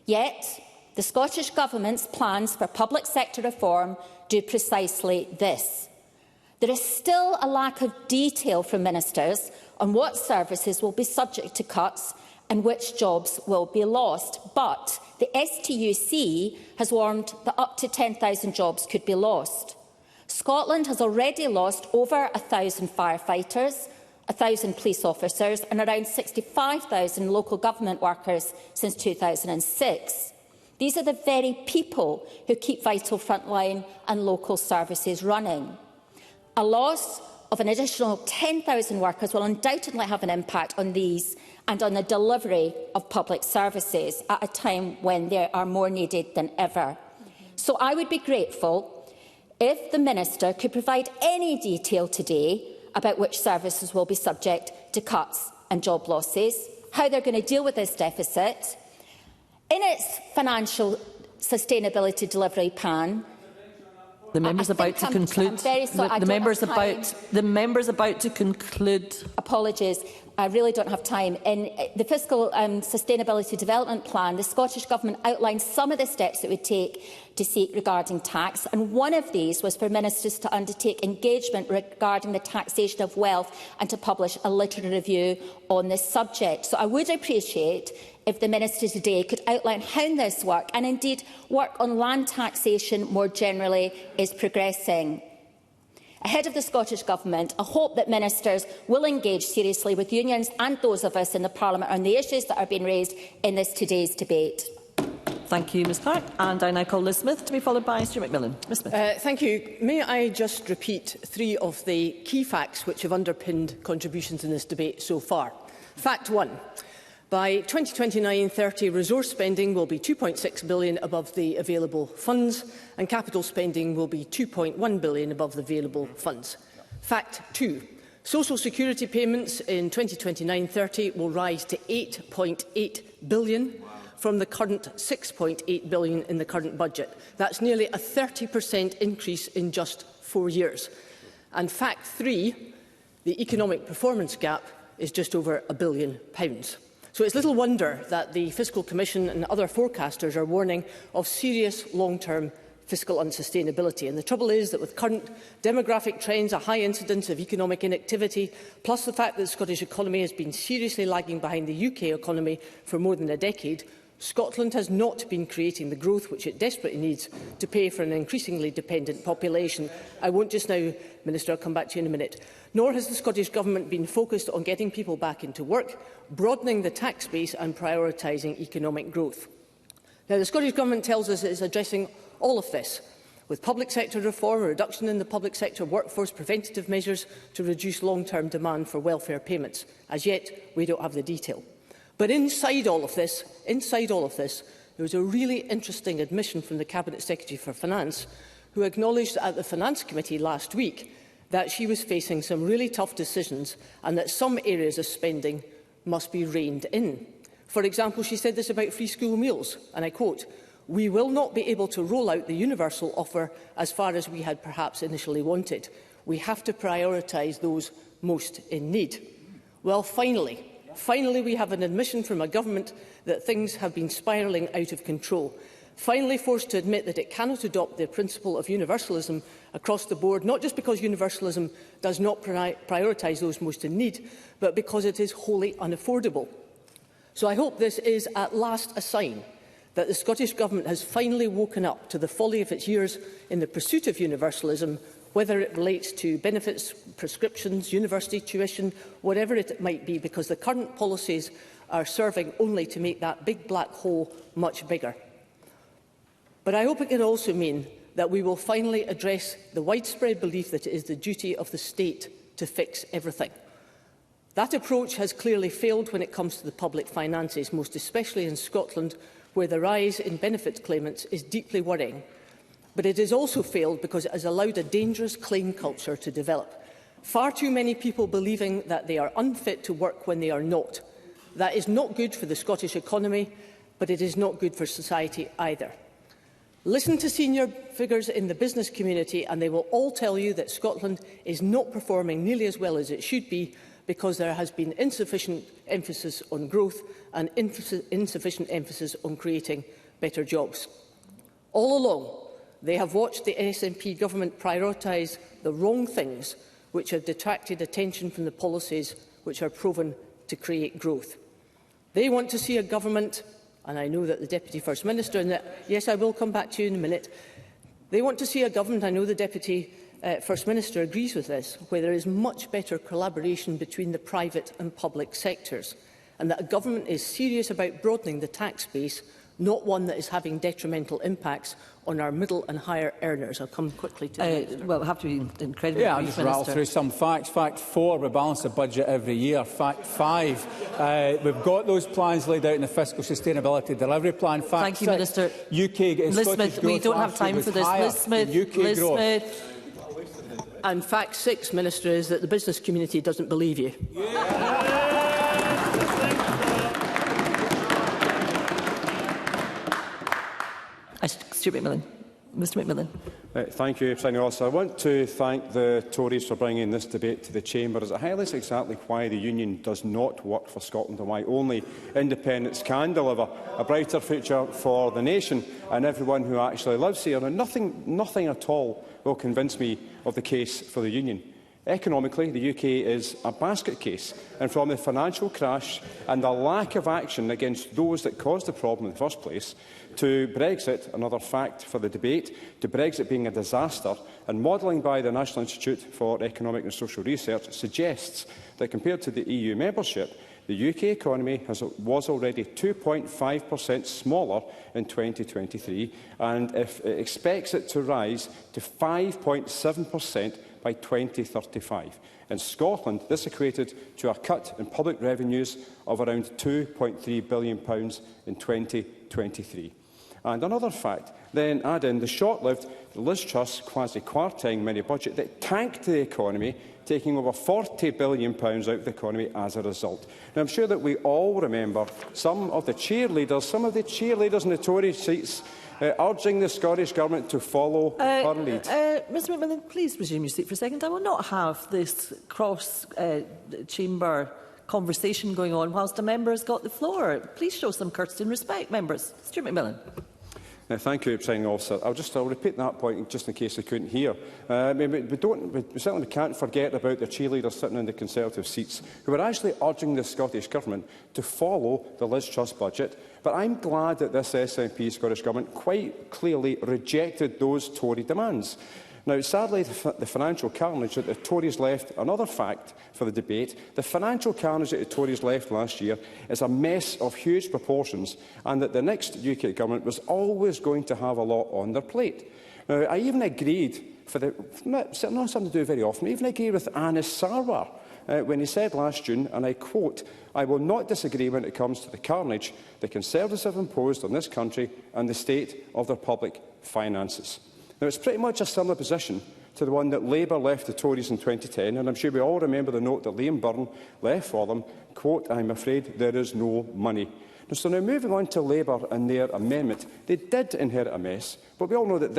Yet, the Scottish Government's plans for public sector reform do precisely this. There is still a lack of detail from ministers on what services will be subject to cuts and which jobs will be lost, but the STUC has warned that up to 10,000 jobs could be lost. Scotland has already lost over 1,000 firefighters, 1,000 police officers and around 65,000 local government workers since 2006. These are the very people who keep vital frontline and local services running. A loss of an additional 10,000 workers will undoubtedly have an impact on these and on the delivery of public services at a time when they are more needed than ever. So I would be grateful if the Minister could provide any detail today about which services will be subject to cuts and job losses, how they're going to deal with this deficit. In its financial sustainability delivery plan, the member's about to conclude. The member's about to conclude. Apologies, I really don't have time. In the fiscal sustainability development plan, the Scottish Government outlined some of the steps it would take to seek regarding tax, and one of these was for ministers to undertake engagement regarding the taxation of wealth and to publish a literary review on this subject. So I would appreciate if the Minister today could outline how this work, and indeed work on land taxation more generally, is progressing. Ahead of the Scottish Government, I hope that ministers will engage seriously with unions and those of us in the Parliament on the issues that are being raised in today's debate. Thank you, Ms Clark. And I now call Liz Smith to be followed by Stuart McMillan. Ms Smith. Thank you. May I just repeat three of the key facts which have underpinned contributions in this debate so far. Fact 1. By 2029-30, resource spending will be £2.6 billion above the available funds, and capital spending will be £2.1 billion above the available funds. Fact 2. Social security payments in 2029-30 will rise to £8.8 billion from the current £6.8 billion in the current budget. That's nearly a 30% increase in just 4 years. And fact 3, the economic performance gap is just over £1 billion. So it's little wonder that the Fiscal Commission and other forecasters are warning of serious long-term fiscal unsustainability. And the trouble is that with current demographic trends, a high incidence of economic inactivity, plus the fact that the Scottish economy has been seriously lagging behind the UK economy for more than a decade, Scotland has not been creating the growth which it desperately needs to pay for an increasingly dependent population. I won't just now, Minister, I'll come back to you in a minute. Nor has the Scottish Government been focused on getting people back into work, broadening the tax base and prioritising economic growth. Now, the Scottish Government tells us it is addressing all of this, with public sector reform, a reduction in the public sector workforce, preventative measures to reduce long-term demand for welfare payments. As yet, we don't have the detail. But inside all of this, there was a really interesting admission from the Cabinet Secretary for Finance, who acknowledged at the Finance Committee last week that she was facing some really tough decisions and that some areas of spending must be reined in. For example, she said this about free school meals, and I quote, "We will not be able to roll out the universal offer as far as we had perhaps initially wanted. We have to prioritise those most in need." Well, finally, we have an admission from a government that things have been spiralling out of control. Finally forced to admit that it cannot adopt the principle of universalism across the board, not just because universalism does not prioritise those most in need, but because it is wholly unaffordable. So I hope this is at last a sign that the Scottish Government has finally woken up to the folly of its years in the pursuit of universalism, whether it relates to benefits, prescriptions, university tuition, whatever it might be, because the current policies are serving only to make that big black hole much bigger. But I hope it can also mean that we will finally address the widespread belief that it is the duty of the state to fix everything. That approach has clearly failed when it comes to the public finances, most especially in Scotland, where the rise in benefits claimants is deeply worrying. But it has also failed because it has allowed a dangerous claim culture to develop. Far too many people believing that they are unfit to work when they are not. That is not good for the Scottish economy, but it is not good for society either. Listen to senior figures in the business community and they will all tell you that Scotland is not performing nearly as well as it should be because there has been insufficient emphasis on growth and insufficient emphasis on creating better jobs. All along, they have watched the SNP government prioritise the wrong things which have detracted attention from the policies which are proven to create growth. They want to see a government, and I know that the Deputy First Minister, and yes, I will come back to you in a minute, they want to see a government, I know the Deputy First Minister agrees with this, where there is much better collaboration between the private and public sectors, and that a government is serious about broadening the tax base, not one that is having detrimental impacts on our middle and higher earners. I'll come quickly to that. Well, I have to be incredibly I'll brief, just rattle Minister. through some facts. Fact 4, we balance the budget every year. Fact 5, we've got those plans laid out in the Fiscal Sustainability Delivery Plan. Fact Thank you, 6, Minister. UK, Liz Smith, we don't have time for this. Liz Smith. And fact 6, Minister, is that the business community doesn't believe you. Stuart McMillan. Mr Macmillan. Thank you, Presiding Officer. I want to thank the Tories for bringing this debate to the Chamber, as it highlights exactly why the Union does not work for Scotland and why only independence can deliver a brighter future for the nation and everyone who actually lives here. And nothing at all will convince me of the case for the Union. Economically, the UK is a basket case, and from the financial crash and the lack of action against those that caused the problem in the first place, to Brexit, another fact for the debate, to Brexit being a disaster, and modelling by the National Institute for Economic and Social Research suggests that compared to the EU membership, the UK economy was already 2.5% smaller in 2023, and it expects it to rise to 5.7% by 2035. In Scotland, this equated to a cut in public revenues of around £2.3 billion in 2023. And another fact, then add in the short-lived Liz Truss quasi-Kwarteng mini-budget that tanked the economy, taking over £40 billion out of the economy as a result. Now, I'm sure that we all remember some of the cheerleaders in the Tory seats urging the Scottish Government to follow her lead. Mr Macmillan, please resume your seat for a second. I will not have this cross-chamber conversation going on whilst a member has got the floor. Please show some courtesy and respect, members. Stuart Macmillan. Thank you, Presiding Officer. I'll repeat that point just in case I couldn't hear. We certainly can't forget about the cheerleaders sitting in the Conservative seats who are actually urging the Scottish Government to follow the Liz Truss budget. But I'm glad that this SNP Scottish Government quite clearly rejected those Tory demands. Now, sadly, the financial carnage that the Tories left, another fact for the debate, the financial carnage that the Tories left last year is a mess of huge proportions, and that the next UK government was always going to have a lot on their plate. Now, I even agreed, not something to do very often, I even agreed with Anis Sarwar when he said last June, and I quote, "I will not disagree when it comes to the carnage the Conservatives have imposed on this country and the state of their public finances." Now, it's pretty much a similar position to the one that Labour left the Tories in 2010, and I'm sure we all remember the note that Liam Byrne left for them, quote, "I'm afraid there is no money." So now moving on to Labour and their amendment, they did inherit a mess, but we all know that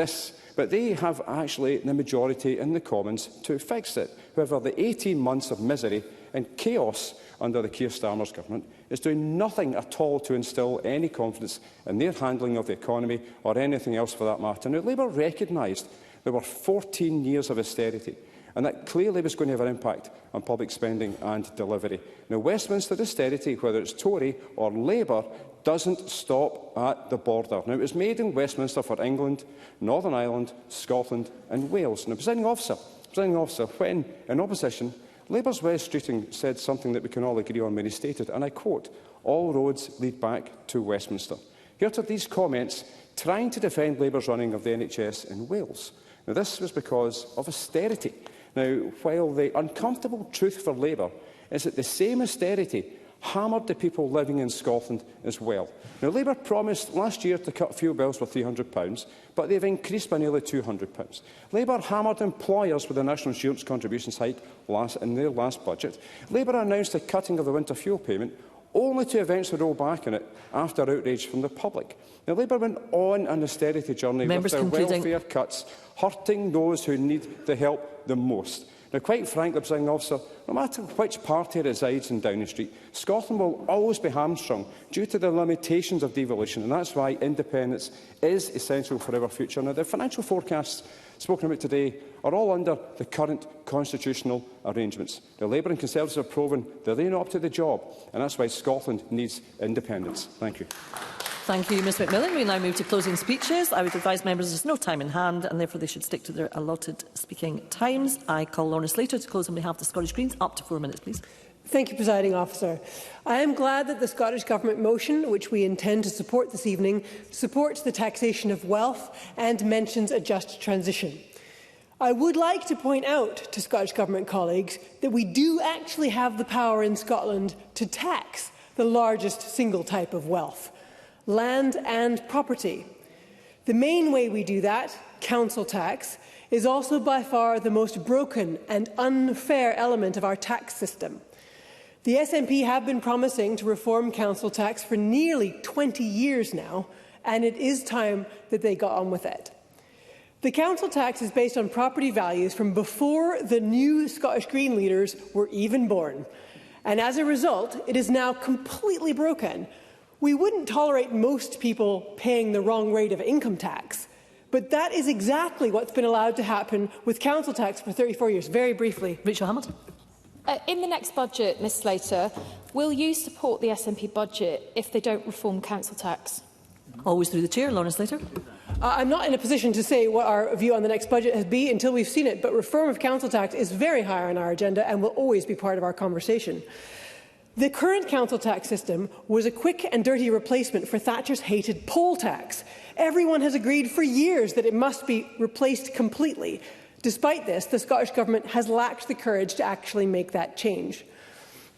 but they have actually the majority in the Commons to fix it. However, the 18 months of misery and chaos under the Keir Starmer's government is doing nothing at all to instil any confidence in their handling of the economy or anything else for that matter. Now, Labour recognised there were 14 years of austerity, and that clearly was going to have an impact on public spending and delivery. Now, Westminster austerity, whether it's Tory or Labour, doesn't stop at the border. Now, it was made in Westminster for England, Northern Ireland, Scotland and Wales. Now, Presiding Officer, when in opposition, Labour's Wes Streeting said something that we can all agree on when he stated, and I quote, "All roads lead back to Westminster." He uttered these comments trying to defend Labour's running of the NHS in Wales. Now, this was because of austerity. Now, while the uncomfortable truth for Labour is that the same austerity hammered the people living in Scotland as well. Now, Labour promised last year to cut fuel bills for £300, but they've increased by nearly £200. Labour hammered employers with the national insurance contributions hike in their last budget. Labour announced a cutting of the winter fuel payment, only to eventually roll back on it after outrage from the public. Now, Labour went on an austerity journey with their welfare cuts, hurting those who need the help the most. Now, quite frankly, Presiding Officer, no matter which party resides in Downing Street, Scotland will always be hamstrung due to the limitations of devolution, and that's why independence is essential for our future. Now, the financial forecasts spoken about today are all under the current constitutional arrangements. The Labour and Conservatives have proven that they're not up to the job, and that's why Scotland needs independence. Thank you. Thank you, Ms Macmillan. We now move to closing speeches. I would advise members there's no time in hand and therefore they should stick to their allotted speaking times. I call Lorna Slater to close on behalf of the Scottish Greens. Up to 4 minutes, please. Thank you, Presiding Officer. I am glad that the Scottish Government motion, which we intend to support this evening, supports the taxation of wealth and mentions a just transition. I would like to point out to Scottish Government colleagues that we do actually have the power in Scotland to tax the largest single type of wealth: land and property. The main way we do that, council tax, is also by far the most broken and unfair element of our tax system. The SNP have been promising to reform council tax for nearly 20 years now, and it is time that they got on with it. The council tax is based on property values from before the new Scottish Green leaders were even born. And as a result, it is now completely broken. We wouldn't tolerate most people paying the wrong rate of income tax, but that is exactly what's been allowed to happen with council tax for 34 years. Very briefly. Rachel Hamilton. In the next budget, Ms Slater, will you support the SNP budget if they don't reform council tax? Always through the chair, Lawrence Slater. I'm not in a position to say what our view on the next budget has been until we've seen it, but reform of council tax is very high on our agenda and will always be part of our conversation. The current council tax system was a quick and dirty replacement for Thatcher's hated poll tax. Everyone has agreed for years that it must be replaced completely. Despite this, the Scottish Government has lacked the courage to actually make that change.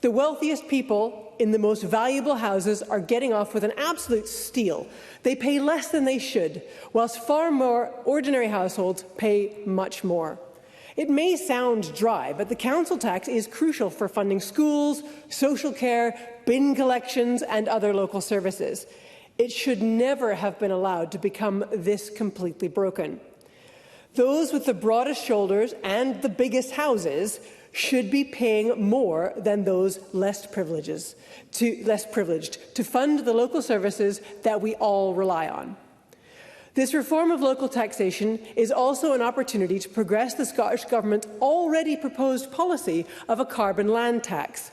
The wealthiest people in the most valuable houses are getting off with an absolute steal. They pay less than they should, whilst far more ordinary households pay much more. It may sound dry, but the council tax is crucial for funding schools, social care, bin collections and other local services. It should never have been allowed to become this completely broken. Those with the broadest shoulders and the biggest houses should be paying more than those less privileged to fund the local services that we all rely on. This reform of local taxation is also an opportunity to progress the Scottish Government's already proposed policy of a carbon land tax.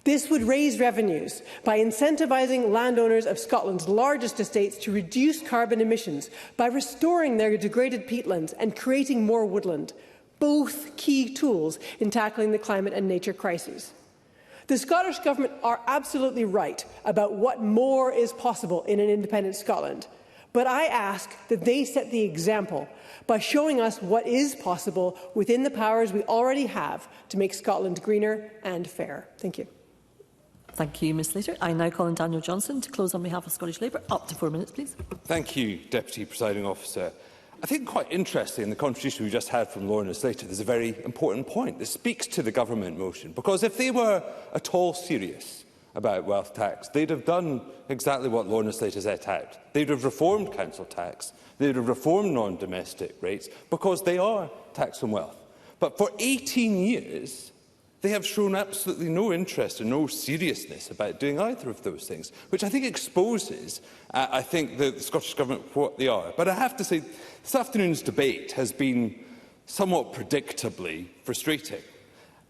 This would raise revenues by incentivising landowners of Scotland's largest estates to reduce carbon emissions by restoring their degraded peatlands and creating more woodland, both key tools in tackling the climate and nature crises. The Scottish Government are absolutely right about what more is possible in an independent Scotland, but I ask that they set the example by showing us what is possible within the powers we already have to make Scotland greener and fairer. Thank you. Thank you, Ms Slater. I now call on Daniel Johnson to close on behalf of Scottish Labour. Up to 4 minutes, please. Thank you, Deputy Presiding Officer. I think quite interesting in the contribution we just had from Lorna Slater, there's a very important point. This speaks to the government motion, because if they were at all serious about wealth tax, they'd have done exactly what Lorna Slater set out. They'd have reformed council tax, they'd have reformed non-domestic rates, because they are tax on wealth. But for 18 years, they have shown absolutely no interest and no seriousness about doing either of those things, which I think exposes, the Scottish Government for what they are. But I have to say, this afternoon's debate has been somewhat predictably frustrating,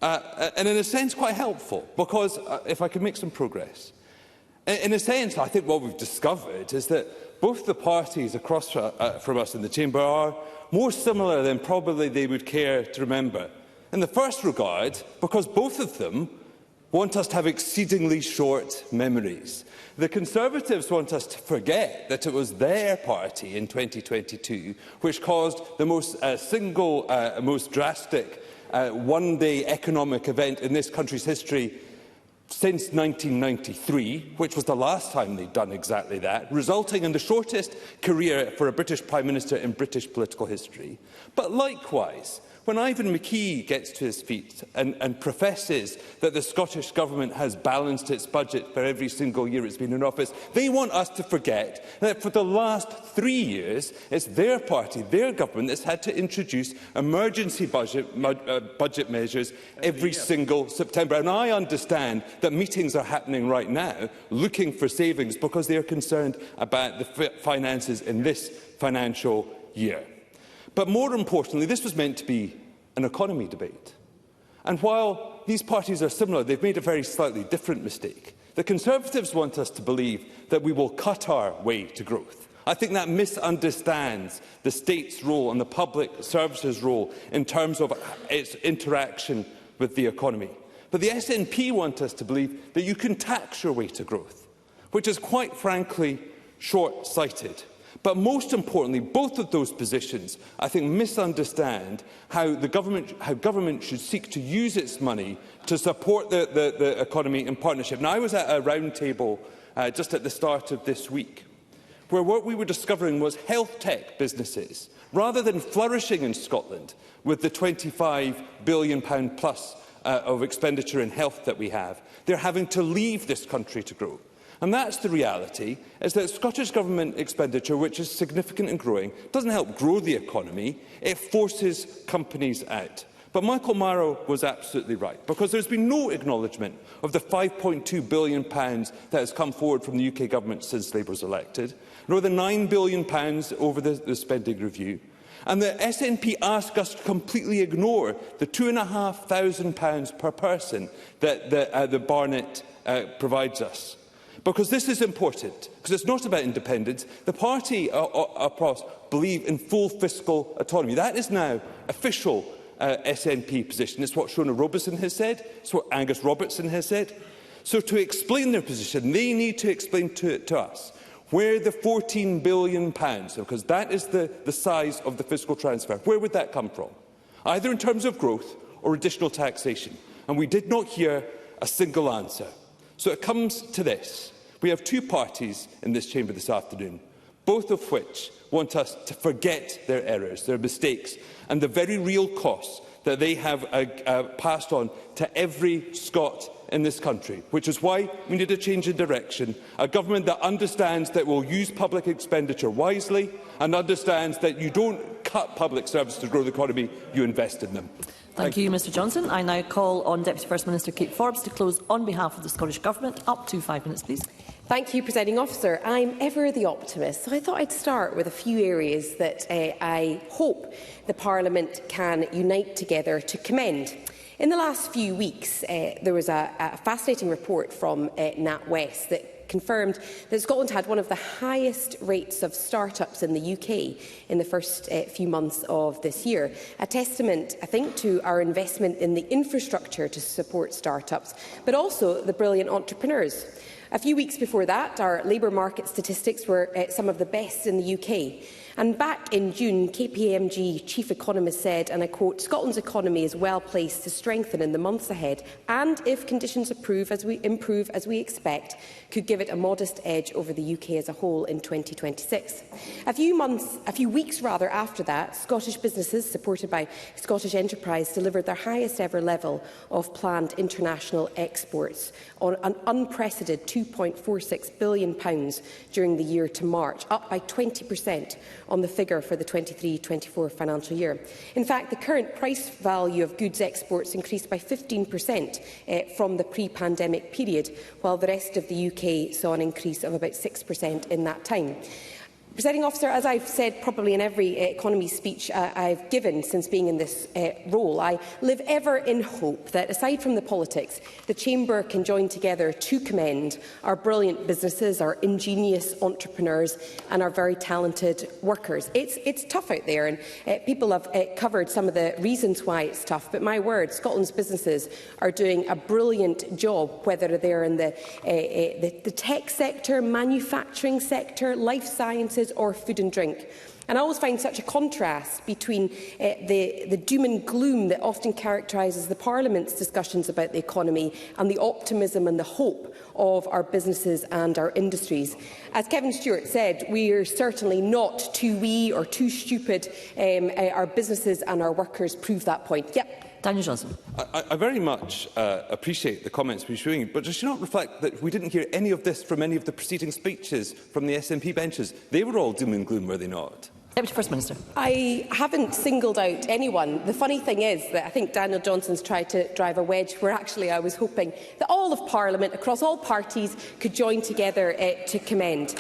and in a sense quite helpful, because if I could make some progress. In a sense, I think what we've discovered is that both the parties across from us in the chamber are more similar than probably they would care to remember. In the first regard, because both of them want us to have exceedingly short memories. The Conservatives want us to forget that it was their party in 2022 which caused the most most drastic one-day economic event in this country's history since 1993, which was the last time they'd done exactly that, resulting in the shortest career for a British Prime Minister in British political history. But likewise, when Ivan McKee gets to his feet and professes that the Scottish Government has balanced its budget for every single year it's been in office, they want us to forget that for the last 3 years, it's their party, their government, that's had to introduce emergency budget measures every single September. And I understand that meetings are happening right now looking for savings because they are concerned about the finances in this financial year. But more importantly, this was meant to be an economy debate. And while these parties are similar, they've made a very slightly different mistake. The Conservatives want us to believe that we will cut our way to growth. I think that misunderstands the state's role and the public services role in terms of its interaction with the economy. But the SNP want us to believe that you can tax your way to growth, which is quite frankly short-sighted. But most importantly, both of those positions, I think, misunderstand how government should seek to use its money to support the economy in partnership. Now, I was at a round table just at the start of this week, where what we were discovering was health tech businesses, rather than flourishing in Scotland with the £25 billion plus of expenditure in health that we have, they're having to leave this country to grow. And that's the reality, is that Scottish Government expenditure, which is significant and growing, doesn't help grow the economy, it forces companies out. But Michael Marrow was absolutely right, because there's been no acknowledgement of the £5.2 billion that has come forward from the UK Government since Labour was elected, nor the £9 billion over the spending review. And the SNP ask us to completely ignore the £2,500 per person that the Barnett provides us. Because this is important, because it's not about independence. The party across believe in full fiscal autonomy. That is now official SNP position. It's what Shona Robertson has said. It's what Angus Robertson has said. So to explain their position, they need to explain to us where the £14 billion, because that is the size of the fiscal transfer, where would that come from? Either in terms of growth or additional taxation. And we did not hear a single answer. So it comes to this. We have two parties in this chamber this afternoon, both of which want us to forget their errors, their mistakes, and the very real costs that they have passed on to every Scot in this country, which is why we need a change in direction, a government that understands that will use public expenditure wisely and understands that you don't cut public services to grow the economy, you invest in them. Thank you, Mr Johnson. I now call on Deputy First Minister Kate Forbes to close on behalf of the Scottish Government. Up to 5 minutes, please. Thank you, Presiding Officer. I'm ever the optimist, so I thought I'd start with a few areas that I hope the Parliament can unite together to commend. In the last few weeks, there was a fascinating report from NatWest that confirmed that Scotland had one of the highest rates of start-ups in the UK in the first few months of this year. A testament, I think, to our investment in the infrastructure to support start-ups, but also the brilliant entrepreneurs. A few weeks before that, our labour market statistics were some of the best in the UK. And back in June, KPMG chief economist said, and I quote, "Scotland's economy is well placed to strengthen in the months ahead, and if conditions improve as we expect, could give it a modest edge over the UK as a whole in 2026. A few weeks after that, Scottish businesses, supported by Scottish Enterprise, delivered their highest ever level of planned international exports, on an unprecedented £2.46 billion during the year to March, up by 20% on the figure for the 23-24 financial year. In fact, the current price value of goods exports increased by 15% from the pre-pandemic period, while the rest of the UK saw an increase of about 6% in that time. Presiding Officer, as I've said probably in every economy speech I've given since being in this role, I live ever in hope that, aside from the politics, the Chamber can join together to commend our brilliant businesses, our ingenious entrepreneurs and our very talented workers. It's tough out there, and people have covered some of the reasons why it's tough, but my word, Scotland's businesses are doing a brilliant job, whether they're in the tech sector, manufacturing sector, life sciences or food and drink. And I always find such a contrast between the doom and gloom that often characterises the Parliament's discussions about the economy and the optimism and the hope of our businesses and our industries. As Kevin Stewart said, we are certainly not too wee or too stupid. Our businesses and our workers prove that point. Yep. Daniel Johnson. I very much appreciate the comments we're showing, but does she not reflect that we didn't hear any of this from any of the preceding speeches from the SNP benches? They were all doom and gloom, were they not? Deputy First Minister. I haven't singled out anyone. The funny thing is that I think Daniel Johnson's tried to drive a wedge where actually I was hoping that all of Parliament, across all parties, could join together to commend.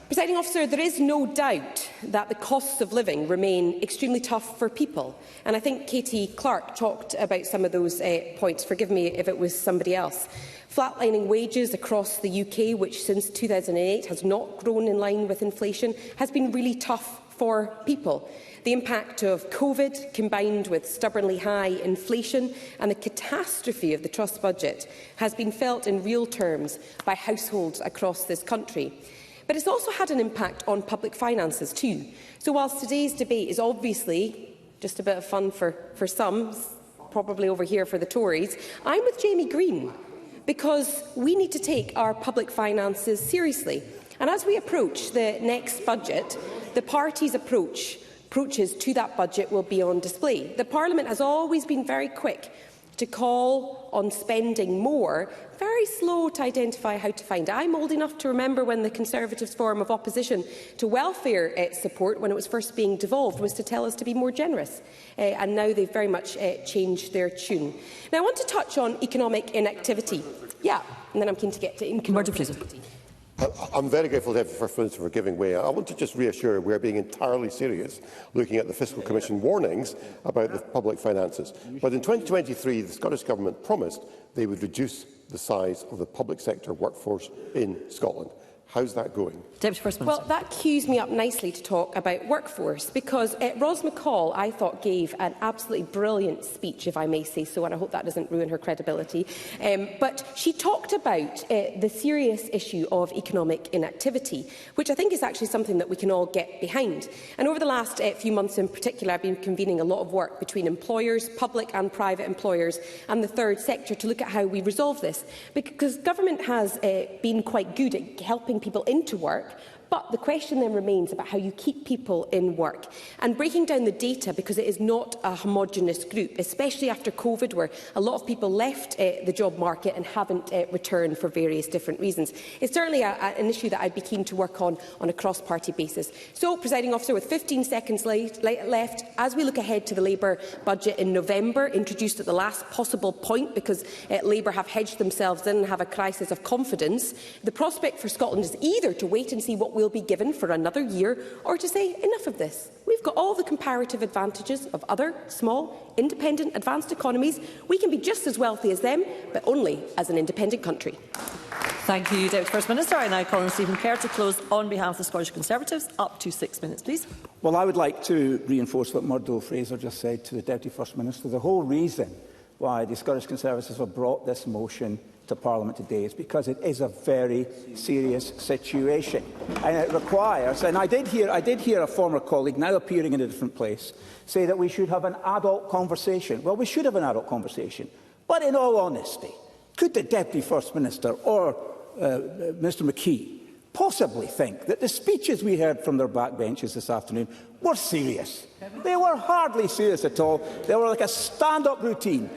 Presiding Officer, there is no doubt that the costs of living remain extremely tough for people. And I think Katie Clark talked about some of those points. Forgive me if it was somebody else. Flatlining wages across the UK, which since 2008 has not grown in line with inflation, has been really tough for people. The impact of COVID, combined with stubbornly high inflation and the catastrophe of the Trust budget, has been felt in real terms by households across this country. But it's also had an impact on public finances too. So whilst today's debate is obviously just a bit of fun for some, probably over here for the Tories, I'm with Jamie Green, because we need to take our public finances seriously. And as we approach the next budget, the party's approaches to that budget will be on display. The Parliament has always been very quick to call on spending more, very slow to identify how to find it. I'm old enough to remember when the Conservatives' form of opposition to welfare support, when it was first being devolved, was to tell us to be more generous. And now they've very much changed their tune. Now, I want to touch on economic inactivity. Yeah, and then I'm keen to get to economic inactivity. I'm very grateful to the First Minister for giving way. I want to just reassure we're being entirely serious looking at the Fiscal Commission warnings about the public finances. But in 2023, the Scottish Government promised they would reduce the size of the public sector workforce in Scotland. How's that going? Deputy First Minister. Well, that cues me up nicely to talk about workforce, because Ros McCall, I thought, gave an absolutely brilliant speech, if I may say so, and I hope that doesn't ruin her credibility. But she talked about the serious issue of economic inactivity, which I think is actually something that we can all get behind. And over the last few months in particular, I've been convening a lot of work between employers, public and private employers, and the third sector to look at how we resolve this. Because government has been quite good at helping people into work, but the question then remains about how you keep people in work and breaking down the data, because it is not a homogenous group, especially after COVID, where a lot of people left the job market and haven't returned for various different reasons. It's certainly an issue that I'd be keen to work on a cross-party basis. So, Presiding Officer, with 15 seconds left, as we look ahead to the Labour budget in November, introduced at the last possible point because Labour have hedged themselves in and have a crisis of confidence, the prospect for Scotland is either to wait and see what will be given for another year, or to say enough of this. We've got all the comparative advantages of other small, independent, advanced economies. We can be just as wealthy as them, but only as an independent country. Thank you, Deputy First Minister. I now call on Stephen Kerr to close on behalf of the Scottish Conservatives. Up to 6 minutes, please. Well, I would like to reinforce what Murdo Fraser just said to the Deputy First Minister. The whole reason why the Scottish Conservatives have brought this motion to Parliament today is because it is a very serious situation, and it requires. And I did hear a former colleague, now appearing in a different place, say that we should have an adult conversation. Well, we should have an adult conversation, but in all honesty, could the Deputy First Minister or Mr McKee possibly think that the speeches we heard from their backbenches this afternoon were serious? They were hardly serious at all. They were like a stand-up routine,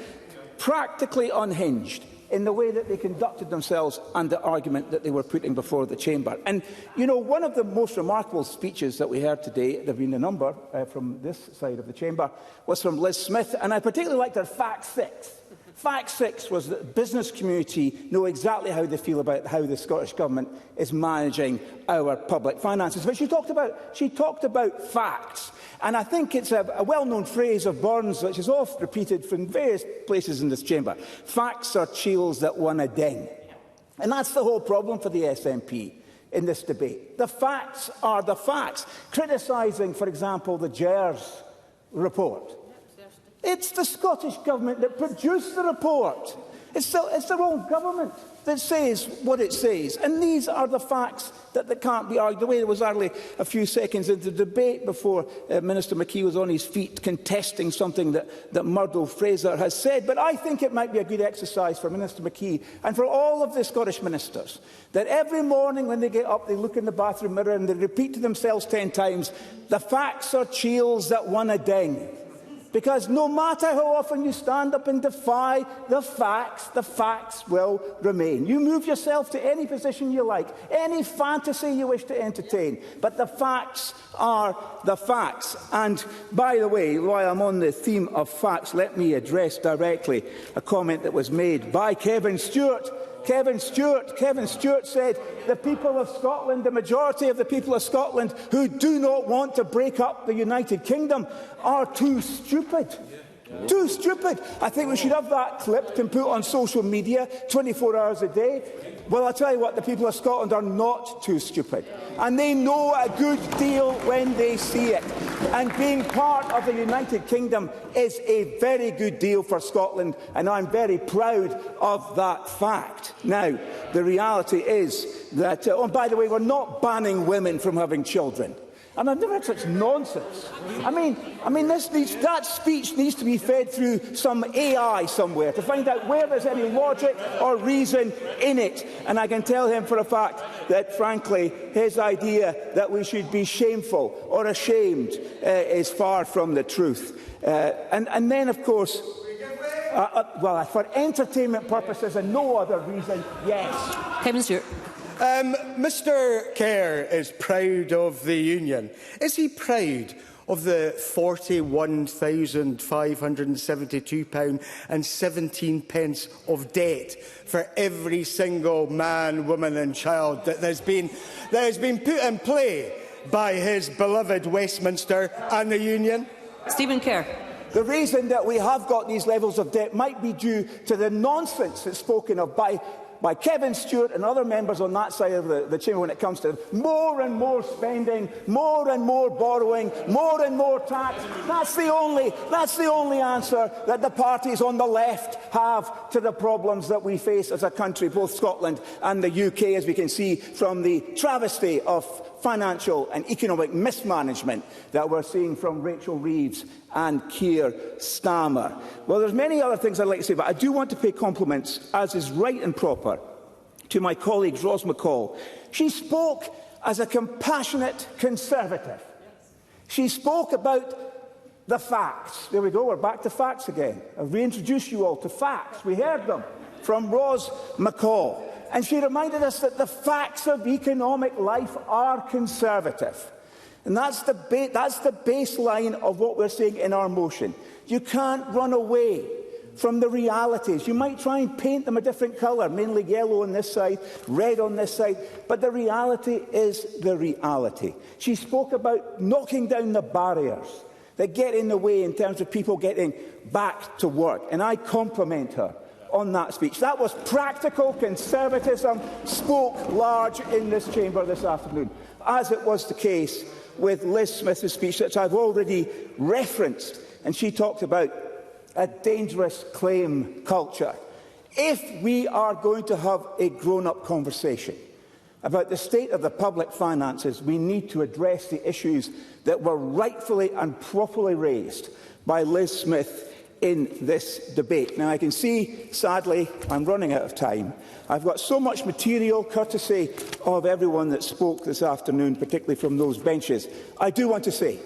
practically unhinged in the way that they conducted themselves and the argument that they were putting before the chamber. And, you know, one of the most remarkable speeches that we heard today, there have been a number from this side of the chamber, was from Liz Smith, and I particularly liked her fact 6. Fact 6 was that the business community know exactly how they feel about how the Scottish Government is managing our public finances. But she talked about facts. And I think it's a well-known phrase of Burns, which is oft repeated from various places in this chamber. Facts are chills that one a ding. And that's the whole problem for the SNP in this debate. The facts are the facts. Criticising, for example, the GERS report. It's the Scottish Government that produced the report. It's their own government that says what it says. And these are the facts that can't be argued away. There was hardly a few seconds into the debate before Minister McKee was on his feet contesting something that Murdo Fraser has said. But I think it might be a good exercise for Minister McKee and for all of the Scottish ministers that every morning when they get up, they look in the bathroom mirror and they repeat to themselves 10 times, the facts are chills that one a ding. Because no matter how often you stand up and defy the facts will remain. You move yourself to any position you like, any fantasy you wish to entertain, but the facts are the facts. And by the way, while I'm on the theme of facts, let me address directly a comment that was made by Kevin Stewart. Kevin Stewart said the people of Scotland, the majority of the people of Scotland who do not want to break up the United Kingdom are too stupid. Too stupid. I think we should have that clipped and put on social media 24 hours a day. Well, I'll tell you what, the people of Scotland are not too stupid. And they know a good deal when they see it. And being part of the United Kingdom is a very good deal for Scotland, and I'm very proud of that fact. Now, the reality is that, oh, by the way, we're not banning women from having children. And I've never heard such nonsense. I mean, that speech needs to be fed through some AI somewhere to find out where there's any logic or reason in it. And I can tell him for a fact that, frankly, his idea that we should be shameful or ashamed is far from the truth. And then, of course, Well, for entertainment purposes and no other reason, yes. Kevin Stewart. Mr Kerr is proud of the Union. Is he proud of the £41,572.17 of debt for every single man, woman and child that has been put in play by his beloved Westminster and the Union? Stephen Kerr. The reason that we have got these levels of debt might be due to the nonsense that's spoken of by Kevin Stewart and other members on that side of the chamber when it comes to more and more spending, more and more borrowing, more and more tax. That's the only answer that the parties on the left have to the problems that we face as a country, both Scotland and the UK, as we can see from the travesty of financial and economic mismanagement that we're seeing from Rachel Reeves and Keir Starmer. Well, there's many other things I'd like to say, but I do want to pay compliments, as is right and proper, to my colleague Ros McCall. She spoke as a compassionate Conservative. She spoke about the facts. There we go, we're back to facts again. I've reintroduced you all to facts. We heard them from Ros McCall. And she reminded us that the facts of economic life are conservative. And that's the baseline of what we're seeing in our motion. You can't run away from the realities. You might try and paint them a different colour, mainly yellow on this side, red on this side, but the reality is the reality. She spoke about knocking down the barriers that get in the way in terms of people getting back to work, and I compliment her on that speech. That was practical conservatism, spoke large in this chamber this afternoon, as it was the case with Liz Smith's speech, which I've already referenced, and she talked about a dangerous claim culture. If we are going to have a grown-up conversation about the state of the public finances, we need to address the issues that were rightfully and properly raised by Liz Smith in this debate. Now, I can see, sadly, I'm running out of time. I've got so much material, courtesy of everyone that spoke this afternoon, particularly from those benches. I do want to say,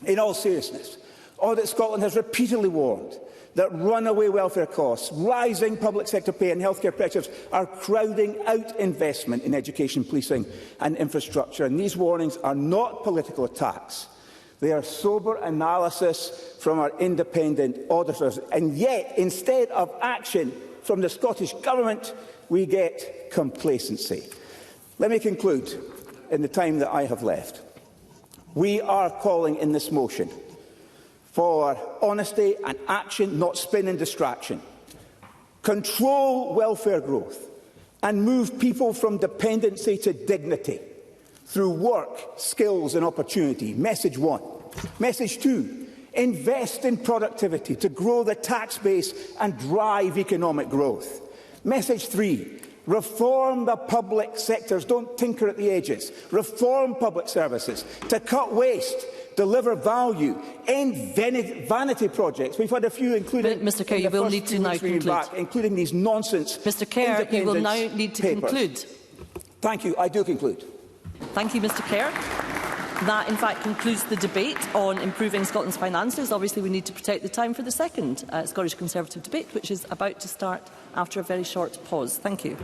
in all seriousness, Audit Scotland has repeatedly warned that runaway welfare costs, rising public sector pay and healthcare pressures are crowding out investment in education, policing and infrastructure. And these warnings are not political attacks. They are sober analysis from our independent auditors. And yet, instead of action from the Scottish Government, we get complacency. Let me conclude in the time that I have left. We are calling in this motion for honesty and action, not spin and distraction. Control welfare growth and move people from dependency to dignity through work, skills and opportunity. Message one. Message two, invest in productivity to grow the tax base and drive economic growth. Message three, reform the public sectors. Don't tinker at the edges. Reform public services to cut waste, deliver value, end vanity projects. We've had a few, including Mr Kerr, you will need to now conclude. Including these nonsense. Mr Kerr, you will now need to conclude. Thank you. I do conclude. Thank you, Mr Kerr. That, in fact, concludes the debate on improving Scotland's finances. Obviously, we need to protect the time for the second Scottish Conservative debate, which is about to start after a very short pause. Thank you.